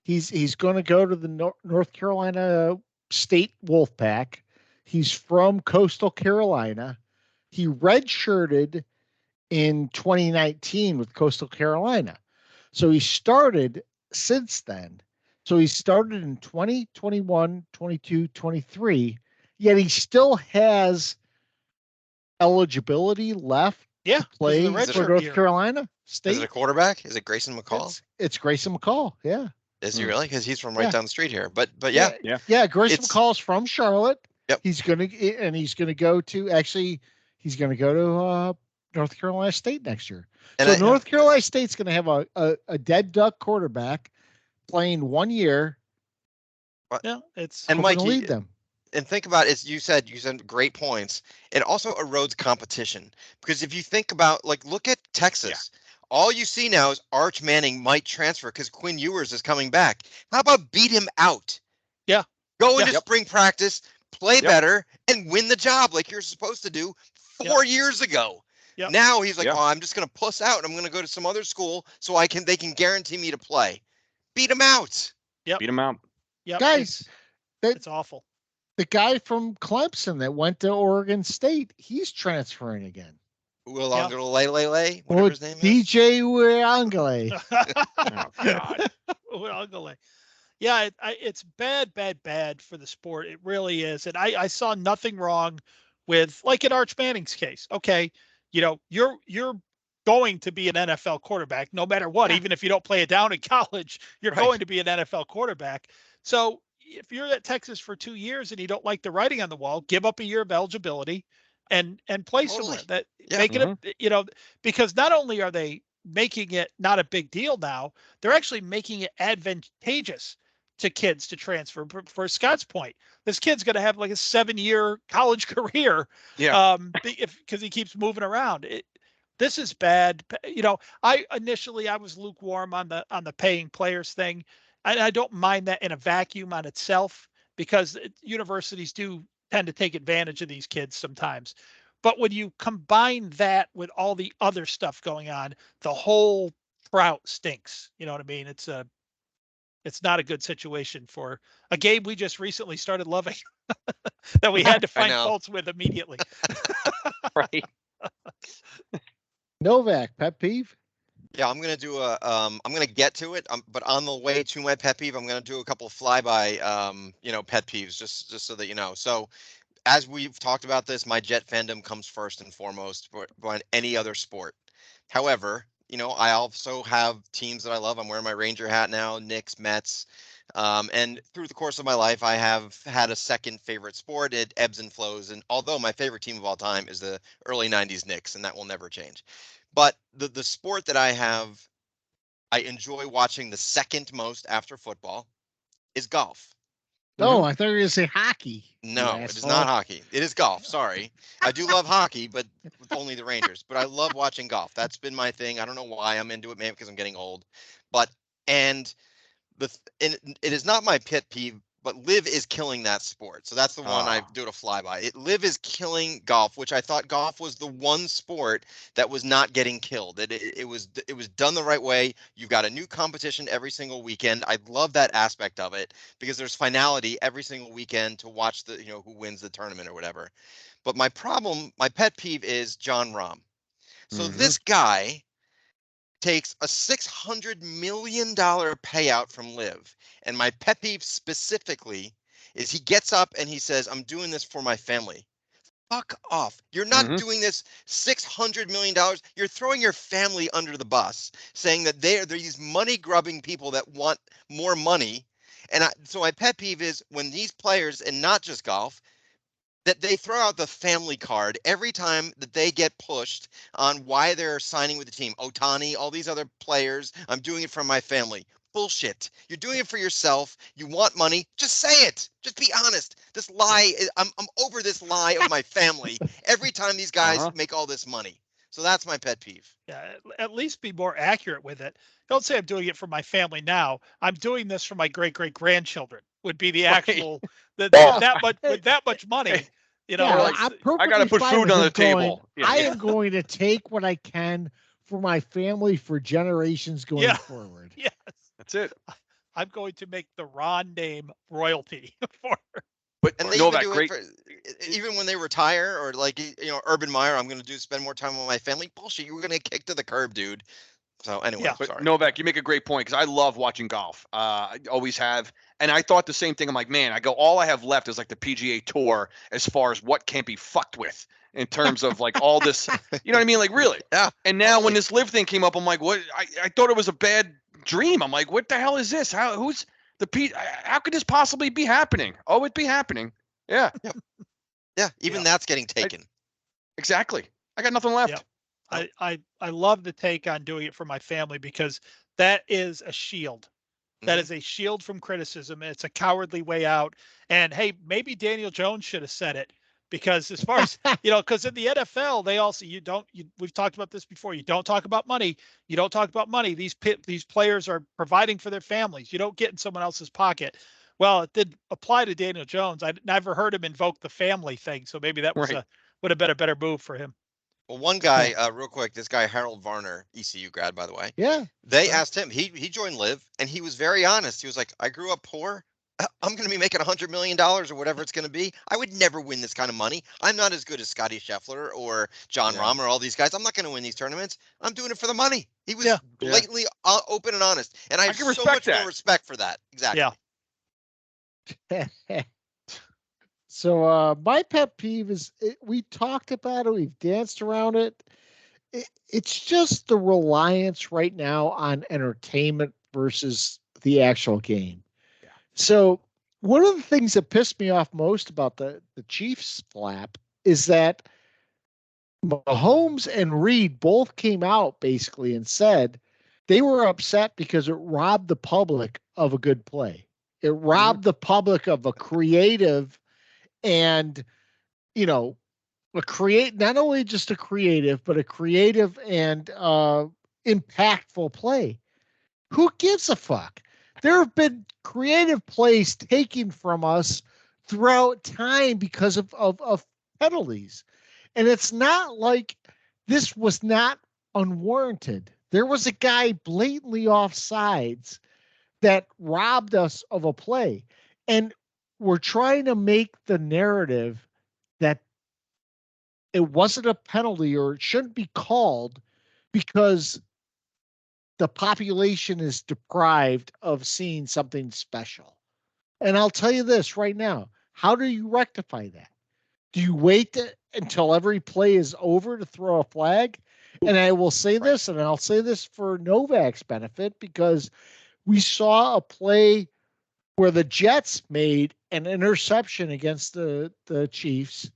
He's going to go to the North Carolina State Wolfpack. He's from Coastal Carolina. He redshirted in 2019 with Coastal Carolina. So he started since then. So he started in 20, 21, 22, 23, yet he still has eligibility left to play for North Carolina State. Is it a quarterback? Is it Grayson McCall? It's Grayson McCall, yeah. Is he really? Because he's from right down the street here. But yeah. Grayson McCall's from Charlotte. Yep. He's gonna go to North Carolina State next year. And so North Carolina State's gonna have a dead duck quarterback playing 1 year. Yeah, it's and Mike, lead them. And think about it, you said great points. It also erodes competition, because if you think about, look at Texas. All you see now is Arch Manning might transfer because Quinn Ewers is coming back. How about beat him out? Yeah. Go into spring practice, play better, and win the job like you're supposed to do 4 years ago. Yep. Now he's like, I'm just going to puss out and I'm going to go to some other school so they can guarantee me to play. Beat him out. Yep. Beat him out. Yep. Guys, it's awful. The guy from Clemson that went to Oregon State, he's transferring again. Uiagalelei, whatever his name is. DJ Uiagalelei. Oh, God. Uiagalelei. Yeah, it's bad for the sport. It really is. And I saw nothing wrong with, like in Arch Manning's case. Okay, you're going to be an NFL quarterback no matter what. Even if you don't play it down in college, you're going to be an NFL quarterback. So if you're at Texas for 2 years and you don't like the writing on the wall, give up a year of eligibility and play somewhere. That make it because not only are they making it not a big deal now, they're actually making it advantageous to kids to transfer. For Scott's point, this kid's going to have like a 7-year college career. Because he keeps moving around. This is bad. I was lukewarm on the paying players thing. I don't mind that in a vacuum on itself, because universities do tend to take advantage of these kids sometimes. But when you combine that with all the other stuff going on, the whole trout stinks. You know what I mean? It's not a good situation for a game we just recently started loving that we had to find faults with immediately. Right. Novak, pet peeve? Yeah, I'm gonna do I'm gonna get to it. But on the way to my pet peeve, I'm gonna do a couple of flyby, pet peeves, just so that you know. So, as we've talked about this, my Jet fandom comes first and foremost on any other sport. However, I also have teams that I love. I'm wearing my Ranger hat now, Knicks, Mets. And through the course of my life, I have had a second favorite sport. It ebbs and flows. And although my favorite team of all time is the early 90s Knicks, and that will never change. But the sport that I enjoy watching the second most after football is golf. No, I thought you were going to say hockey. No, it is not hockey. It is golf. Sorry. I do love hockey, but with only the Rangers. But I love watching golf. That's been my thing. I don't know why I'm into it, maybe because I'm getting old. And it is not my pet peeve, but Live is killing that sport. So that's the one I do a flyby. Live is killing golf, which I thought golf was the one sport that was not getting killed. It was done the right way. You've got a new competition every single weekend. I love that aspect of it because there's finality every single weekend to watch who wins the tournament or whatever. But my pet peeve is John Rahm. So this guy takes a $600 million payout from Live. And my pet peeve specifically is he gets up and he says, I'm doing this for my family. Fuck off. You're not doing this $600 million. You're throwing your family under the bus, saying that they're these money grubbing people that want more money. And so my pet peeve is when these players, and not just golf, that they throw out the family card every time that they get pushed on why they're signing with the team. Ohtani, all these other players, I'm doing it for my family. Bullshit. You're doing it for yourself. You want money. Just say it. Just be honest. This lie, I'm over this lie of my family every time these guys make all this money. So that's my pet peeve. Yeah, at least be more accurate with it. Don't say I'm doing it for my family now. I'm doing this for my great-great-grandchildren would be the actual with that much money. I got to put food on the table. I am going to take what I can for my family for generations going forward. Yes. That's it. I'm going to make the Ron name royalty for her. But and they Novak, even do it even when they retire or Urban Meyer, I'm going to spend more time with my family. Bullshit. You were going to get kicked to the curb, dude. So anyway, sorry. Novak, you make a great point because I love watching golf. I always have. And I thought the same thing. I'm like, man, all I have left is like the PGA Tour as far as what can't be fucked with in terms of all this, you know what I mean? Like really. Yeah. And now when this Live thing came up, I'm like, what? I thought it was a bad dream. I'm like, what the hell is this? How could this possibly be happening? Oh, it'd be happening. Yeah. Yep. Yeah. Even that's getting taken. Exactly. I got nothing left. Yep. I love the take on doing it for my family because that is a shield. That is a shield from criticism. It's a cowardly way out. And hey, maybe Daniel Jones should have said it because as far as, because in the NFL, they also, we've talked about this before. You don't talk about money. You don't talk about money. These players are providing for their families. You don't get in someone else's pocket. Well, it did apply to Daniel Jones. I never heard him invoke the family thing. So maybe that would have been a better move for him. Well, one guy, real quick, this guy, Harold Varner, ECU grad, by the way. Yeah. They asked him, he joined Live, and he was very honest. He was like, I grew up poor. I'm going to be making $100 million or whatever it's going to be. I would never win this kind of money. I'm not as good as Scotty Scheffler or John Rahm or all these guys. I'm not going to win these tournaments. I'm doing it for the money. He was blatantly open and honest. And I have so much more respect for that. Exactly. Yeah. So my pet peeve is we talked about it. We've danced around it. It's just the reliance right now on entertainment versus the actual game. Yeah. So one of the things that pissed me off most about the Chiefs flap is that Mahomes and Reed both came out basically and said they were upset because it robbed the public of a good play. It robbed the public of a creative and, not only just a creative, but a creative and impactful play. Who gives a fuck? There have been creative plays taken from us throughout time because of penalties. And it's not like this was not unwarranted. There was a guy blatantly offsides that robbed us of a play. And we're trying to make the narrative that it wasn't a penalty or it shouldn't be called because the population is deprived of seeing something special. And I'll tell you this right now. How do you rectify that? Do you wait until every play is over to throw a flag? And I will say this, and I'll say this for Novak's benefit, because we saw a play where the Jets made an interception against the Chiefs,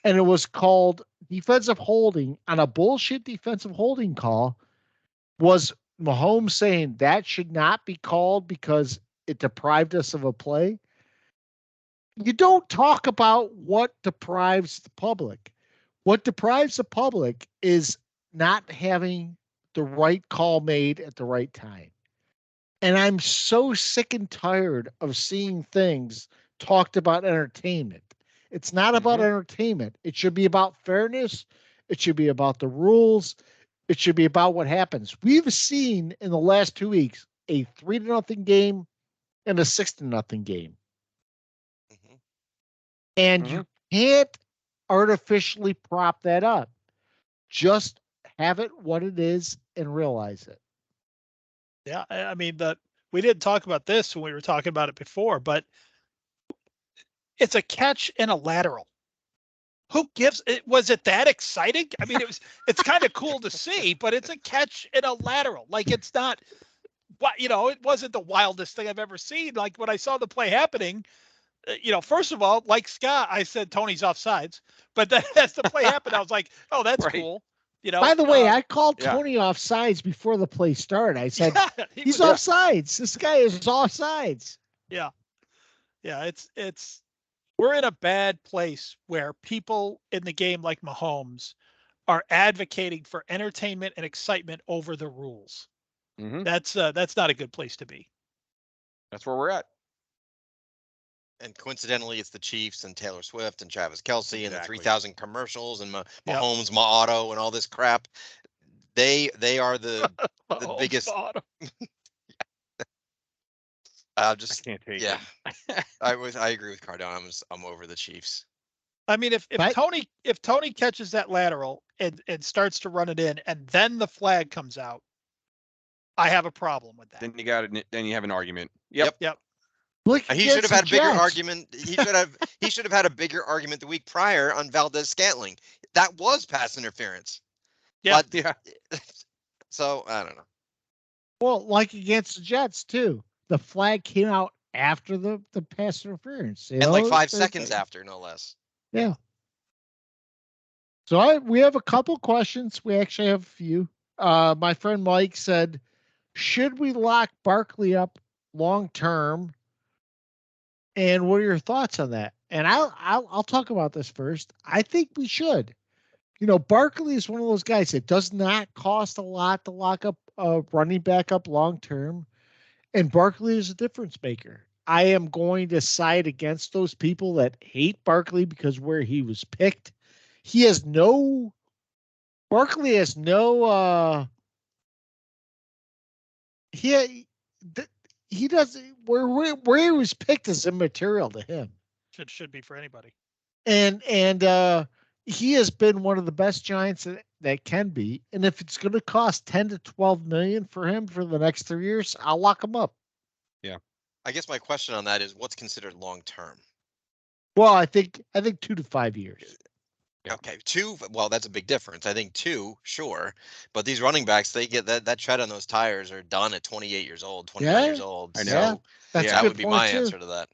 and it was called defensive holding on a bullshit defensive holding call. Was Mahomes saying that should not be called because it deprived us of a play? You don't talk about what deprives the public. What deprives the public is not having the right call made at the right time. And I'm so sick and tired of seeing things talked about entertainment. It's not about entertainment. It should be about fairness. It should be about the rules. It should be about what happens. We've seen in the last 2 weeks a 3-0 game and a 6-0 game. And you can't artificially prop that up. Just have it what it is and realize it. Yeah, I mean, we didn't talk about this when we were talking about it before, but it's a catch and a lateral. Who gives it? Was it that exciting? I mean, it's kind of cool to see, but it's a catch and a lateral. Like, it's not, it wasn't the wildest thing I've ever seen. Like, when I saw the play happening, first of all, like Scott, I said Tony's offsides, but then as the play happened, I was like, oh, that's cool. By the way, I called Tony offsides before the play started. I said, he's offsides. This guy is offsides. Yeah. Yeah. We're in a bad place where people in the game like Mahomes are advocating for entertainment and excitement over the rules. That's not a good place to be. That's where we're at. And coincidentally, it's the Chiefs and Taylor Swift and Travis Kelce and the 3,000 commercials and Mahomes, Ma Auto and all this crap. They are the biggest. I can't take it. I agree with Cardone. I'm over the Chiefs. I mean, if Tony catches that lateral and starts to run it in, and then the flag comes out, I have a problem with that. Then you have an argument. Yep. He should have had a bigger argument. He should have had a bigger argument the week prior on Valdez-Scantling. That was pass interference. Yeah. So I don't know. Well, like against the Jets too. The flag came out after the pass interference. And like 5 seconds after, no less. Yeah. So we have a couple questions. We actually have a few. My friend Mike said, should we lock Barkley up long term? And what are your thoughts on that? And I'll talk about this first. I think we should. Barkley is one of those guys that does not cost a lot to lock up a running back up long term. And Barkley is a difference maker. I am going to side against those people that hate Barkley because where he was picked. Barkley has no he doesn't where he was picked is immaterial to him. Should be for anybody. And he has been one of the best Giants that can be. And if it's going to cost 10 to 12 million for him for the next 3 years, I'll lock him up. Yeah. I guess my question on that is what's considered long term? Well, I think 2 to 5 years. Okay, 2. Well, that's a big difference. I think 2, sure, but these running backs, they get that tread on those tires are done at 28 years old, 29 years old. I know. So that would be my answer to that.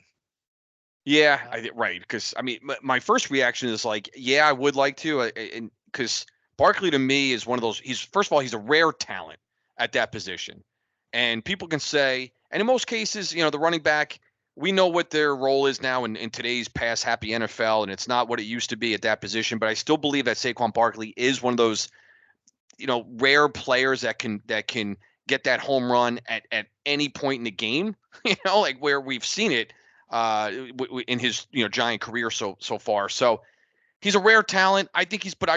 Yeah, right. Because I mean, my first reaction is like, yeah, I would like to, because Barkley to me is one of those. First of all, he's a rare talent at that position, and people can say, and in most cases, the running back. We know what their role is now in today's pass-happy NFL, and it's not what it used to be at that position. But I still believe that Saquon Barkley is one of those, rare players that can get that home run at any point in the game. Like where we've seen it in his Giant career so far. So he's a rare talent. I think but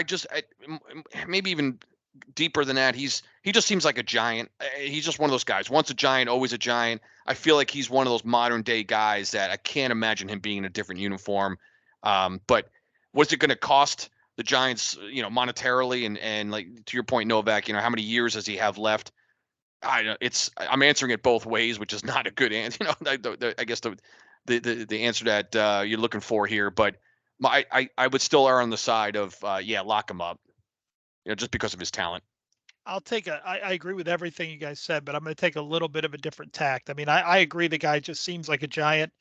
maybe even deeper than that. He just seems like a giant. He's just one of those guys. Once a giant, always a giant. I feel like he's one of those modern day guys that I can't imagine him being in a different uniform. But what's it going to cost the Giants, monetarily and like to your point, Novak, how many years does he have left? I'm answering it both ways, which is not a good answer. I guess the answer that you're looking for here, but I would still err on the side of lock him up, just because of his talent. I agree with everything you guys said, but I'm going to take a little bit of a different tact. I mean, I agree the guy just seems like a giant.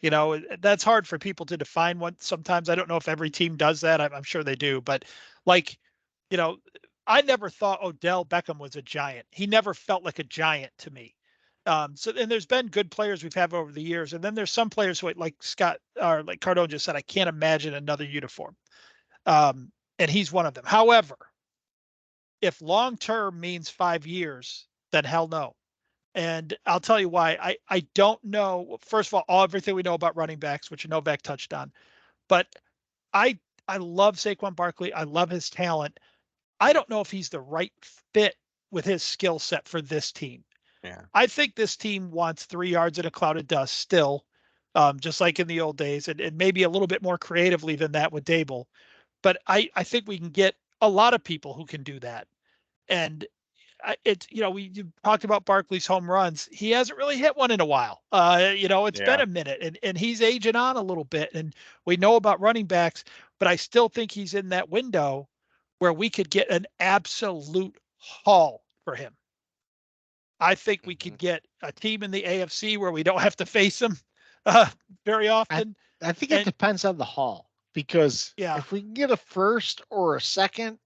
That's hard for people to define what sometimes. I don't know if every team does that. I'm sure they do, but like, I never thought Odell Beckham was a giant. He never felt like a giant to me. And there's been good players we've had over the years. And then there's some players who, like Scott or like Cardone just said, I can't imagine another uniform. And he's one of them. However, if long-term means 5 years, then hell no. And I'll tell you why. I don't know. First of all, everything we know about running backs, which Novak touched on, but I love Saquon Barkley. I love his talent. I don't know if he's the right fit with his skill set for this team. Yeah. I think this team wants 3 yards in a cloud of dust still, just like in the old days, and maybe a little bit more creatively than that with Dable. But I think we can get a lot of people who can do that. And we talked about Barkley's home runs. He hasn't really hit one in a while. It's been a minute, and he's aging on a little bit. And we know about running backs, but I still think he's in that window where we could get an absolute haul for him. I think we could get a team in the AFC where we don't have to face them very often. I think it depends on the haul, because if we can get a first or a second,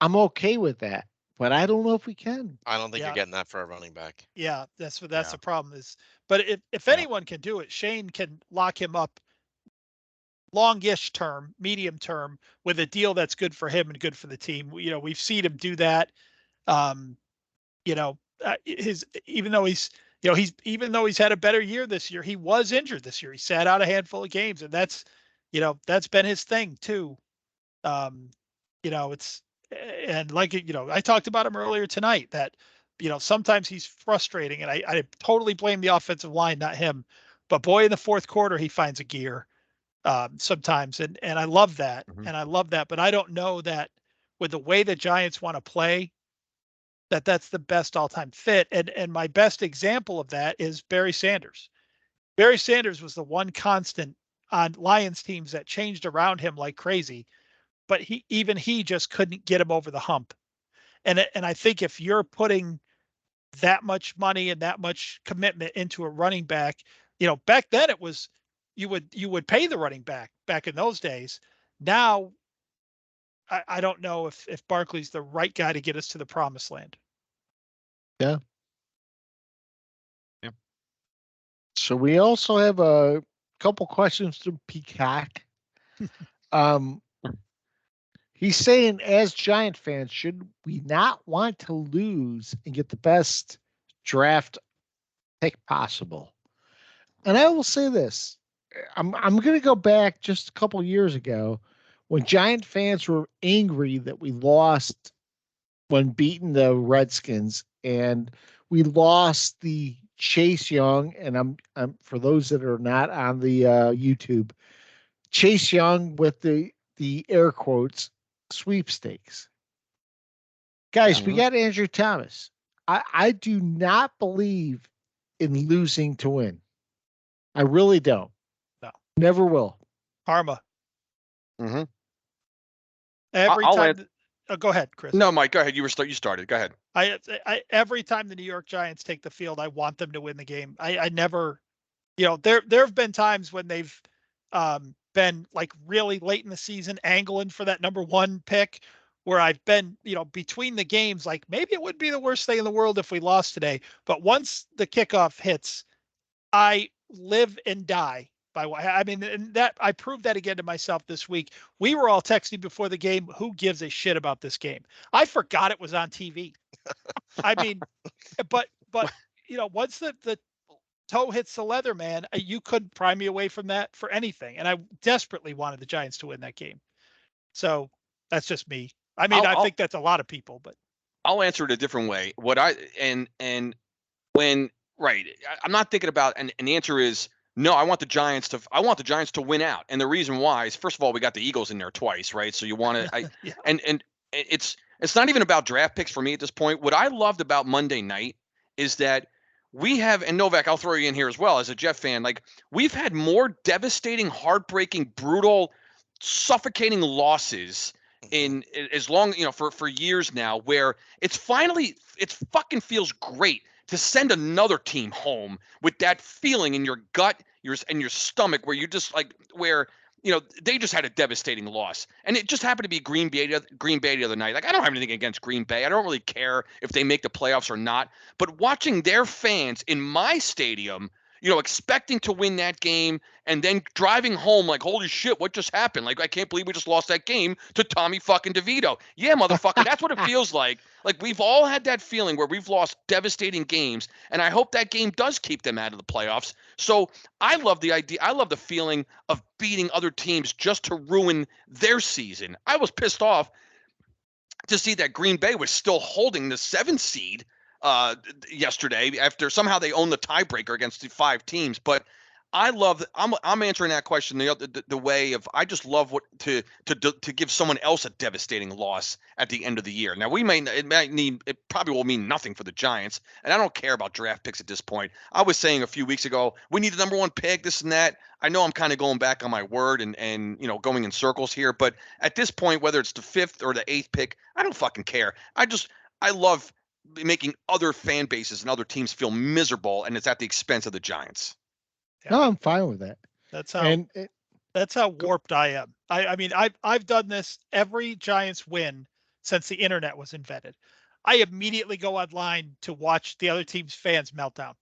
I'm okay with that. But I don't know if we can. I don't think you're getting that for a running back. Yeah, that's the problem is. But if anyone can do it, Shane can lock him up longish term, medium term, with a deal that's good for him and good for the team. We've seen him do that. Even though he's had a better year this year, he was injured this year. He sat out a handful of games, and that's been his thing too. It's. And I talked about him earlier tonight that, sometimes he's frustrating, and I totally blame the offensive line, not him. But boy, in the fourth quarter, he finds a gear sometimes. And I love that. Mm-hmm. And I love that. But I don't know that with the way the Giants want to play, that's the best all-time fit. And my best example of that is Barry Sanders. Barry Sanders was the one constant on Lions teams that changed around him like crazy. But he just couldn't get him over the hump. And I think if you're putting that much money and that much commitment into a running back, back then it was, you would pay the running back in those days. Now, I don't know if Barkley's the right guy to get us to the promised land. Yeah. Yeah. So we also have a couple questions from Peacock. He's saying, as Giant fans, should we not want to lose and get the best draft pick possible? And I will say this. I'm going to go back just a couple years ago when Giant fans were angry that we lost when beating the Redskins, and we lost the Chase Young, and I'm for those that are not on the YouTube, Chase Young with the air quotes sweepstakes. Guys, we got Andrew Thomas. I do not believe in losing to win. I really don't. No. Never will. Karma. Mm-hmm. Every time. Go ahead, Chris. No, Mike, go ahead. You started. Go ahead. I every time the New York Giants take the field, I want them to win the game. I never, there have been times when they've been like really late in the season angling for that number 1 pick, where I've been, between the games, like maybe it wouldn't be the worst thing in the world if we lost today. But once the kickoff hits, I live and die by what I mean. And that I proved that again to myself this week. We were all texting before the game, who gives a shit about this game? I forgot it was on TV. I mean, but once the toe hits the leather, man, you couldn't pry me away from that for anything. And I desperately wanted the Giants to win that game. So that's just me. I mean, I think that's a lot of people, but I'll answer it a different way. I'm not thinking about, and the answer is no. I want the Giants to win out, and the reason why is, first of all, we got the Eagles in there twice, right? So you want to, yeah. and it's not even about draft picks for me at this point. What I loved about Monday night is that we have, and Novak, I'll throw you in here as well as a Jet fan. Like, we've had more devastating, heartbreaking, brutal, suffocating losses in as long, for years now, where it fucking feels great to send another team home with that feeling in your gut, your stomach, where you just like, where they just had a devastating loss, and it just happened to be Green Bay the other night. Like, I don't have anything against Green Bay. I don't really care if they make the playoffs or not. But watching their fans in my stadium, expecting to win that game, and then driving home like, holy shit, what just happened? Like, I can't believe we just lost that game to Tommy fucking DeVito. Yeah, motherfucker, that's what it feels like. Like, we've all had that feeling where we've lost devastating games, and I hope that game does keep them out of the playoffs. So I love the idea. I love the feeling of beating other teams just to ruin their season. I was pissed off to see that Green Bay was still holding the 7th seed yesterday after somehow they own the tiebreaker against the 5 teams. But I'm answering that question the way of, I just love to give someone else a devastating loss at the end of the year. Now, it probably will mean nothing for the Giants, and I don't care about draft picks at this point. I was saying a few weeks ago, we need the number 1 pick, this and that. I know I'm kind of going back on my word and going in circles here, but at this point, whether it's the 5th or the 8th pick, I don't fucking care. I love making other fan bases and other teams feel miserable, and it's at the expense of the Giants. Yeah. No, I'm fine with that. That's how warped I am. I mean, I've done this every Giants win since the internet was invented. I immediately go online to watch the other team's fans meltdown.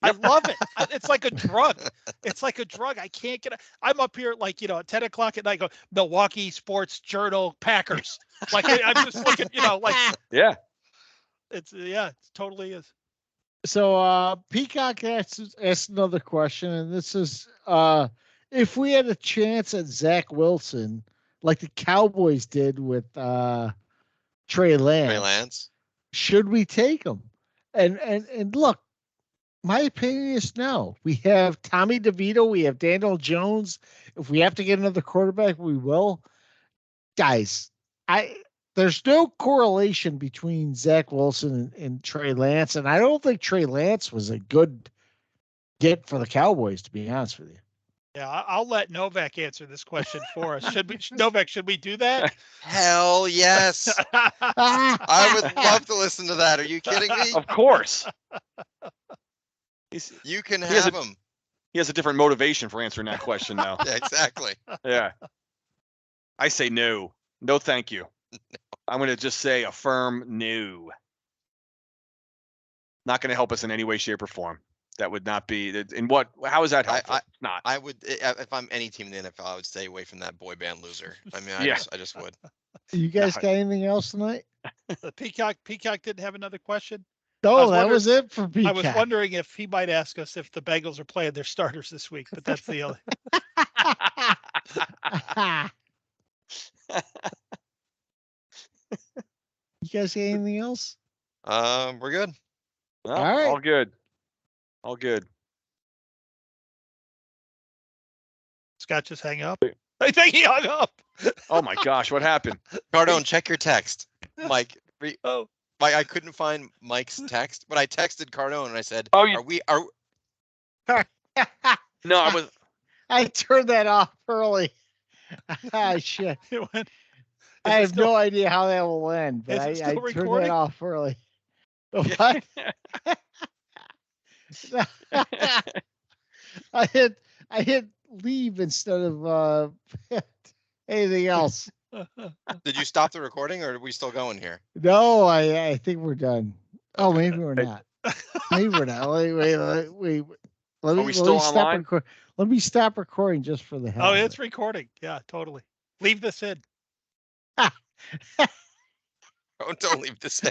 I love it. It's like a drug. It's like a drug. I can't get it. I'm up here like, at 10 o'clock at night, go Milwaukee Sports Journal Packers. Like, I'm just looking, like. Yeah. It totally is. So Peacock asked another question, and this is, if we had a chance at Zach Wilson, like the Cowboys did with Trey Lance, should we take him? And look, my opinion is no. We have Tommy DeVito, we have Daniel Jones. If we have to get another quarterback, we will. Guys, there's no correlation between Zach Wilson and Trey Lance, and I don't think Trey Lance was a good get for the Cowboys, to be honest with you. Yeah, I'll let Novak answer this question for us. Novak, should we do that? Hell yes. I would love to listen to that. Are you kidding me? Of course. You can have him. He has a different motivation for answering that question now. Yeah, exactly. Yeah. I say no. No, thank you. I'm going to just say a firm no. Not going to help us in any way, shape, or form. That would not be. How is that helpful? Not. I would, if I'm any team in the NFL, I would stay away from that boy band loser. I mean, I just would. You guys got anything else tonight? Peacock didn't have another question. No, that was it for Peacock. I was wondering if he might ask us if the Bengals are playing their starters this week, but that's the only. You guys got anything else? We're good. Well, all right. All good. All good. Scott just hang up. I think he hung up. Oh my gosh, what happened? Cardone, check your text. Mike, Mike, I couldn't find Mike's text, but I texted Cardone and I said, "Oh, No, I turned that off early. Ah, shit. I have no idea how that will end, but I turned that off early. What? I hit leave instead of anything else. Did you stop the recording, or are we still going here? No, I think we're done. Oh, maybe we're not. Maybe we're not. Wait. Let me stop recording just for the hell. Oh, it's recording. Yeah, totally. Leave this in. Don't leave this in.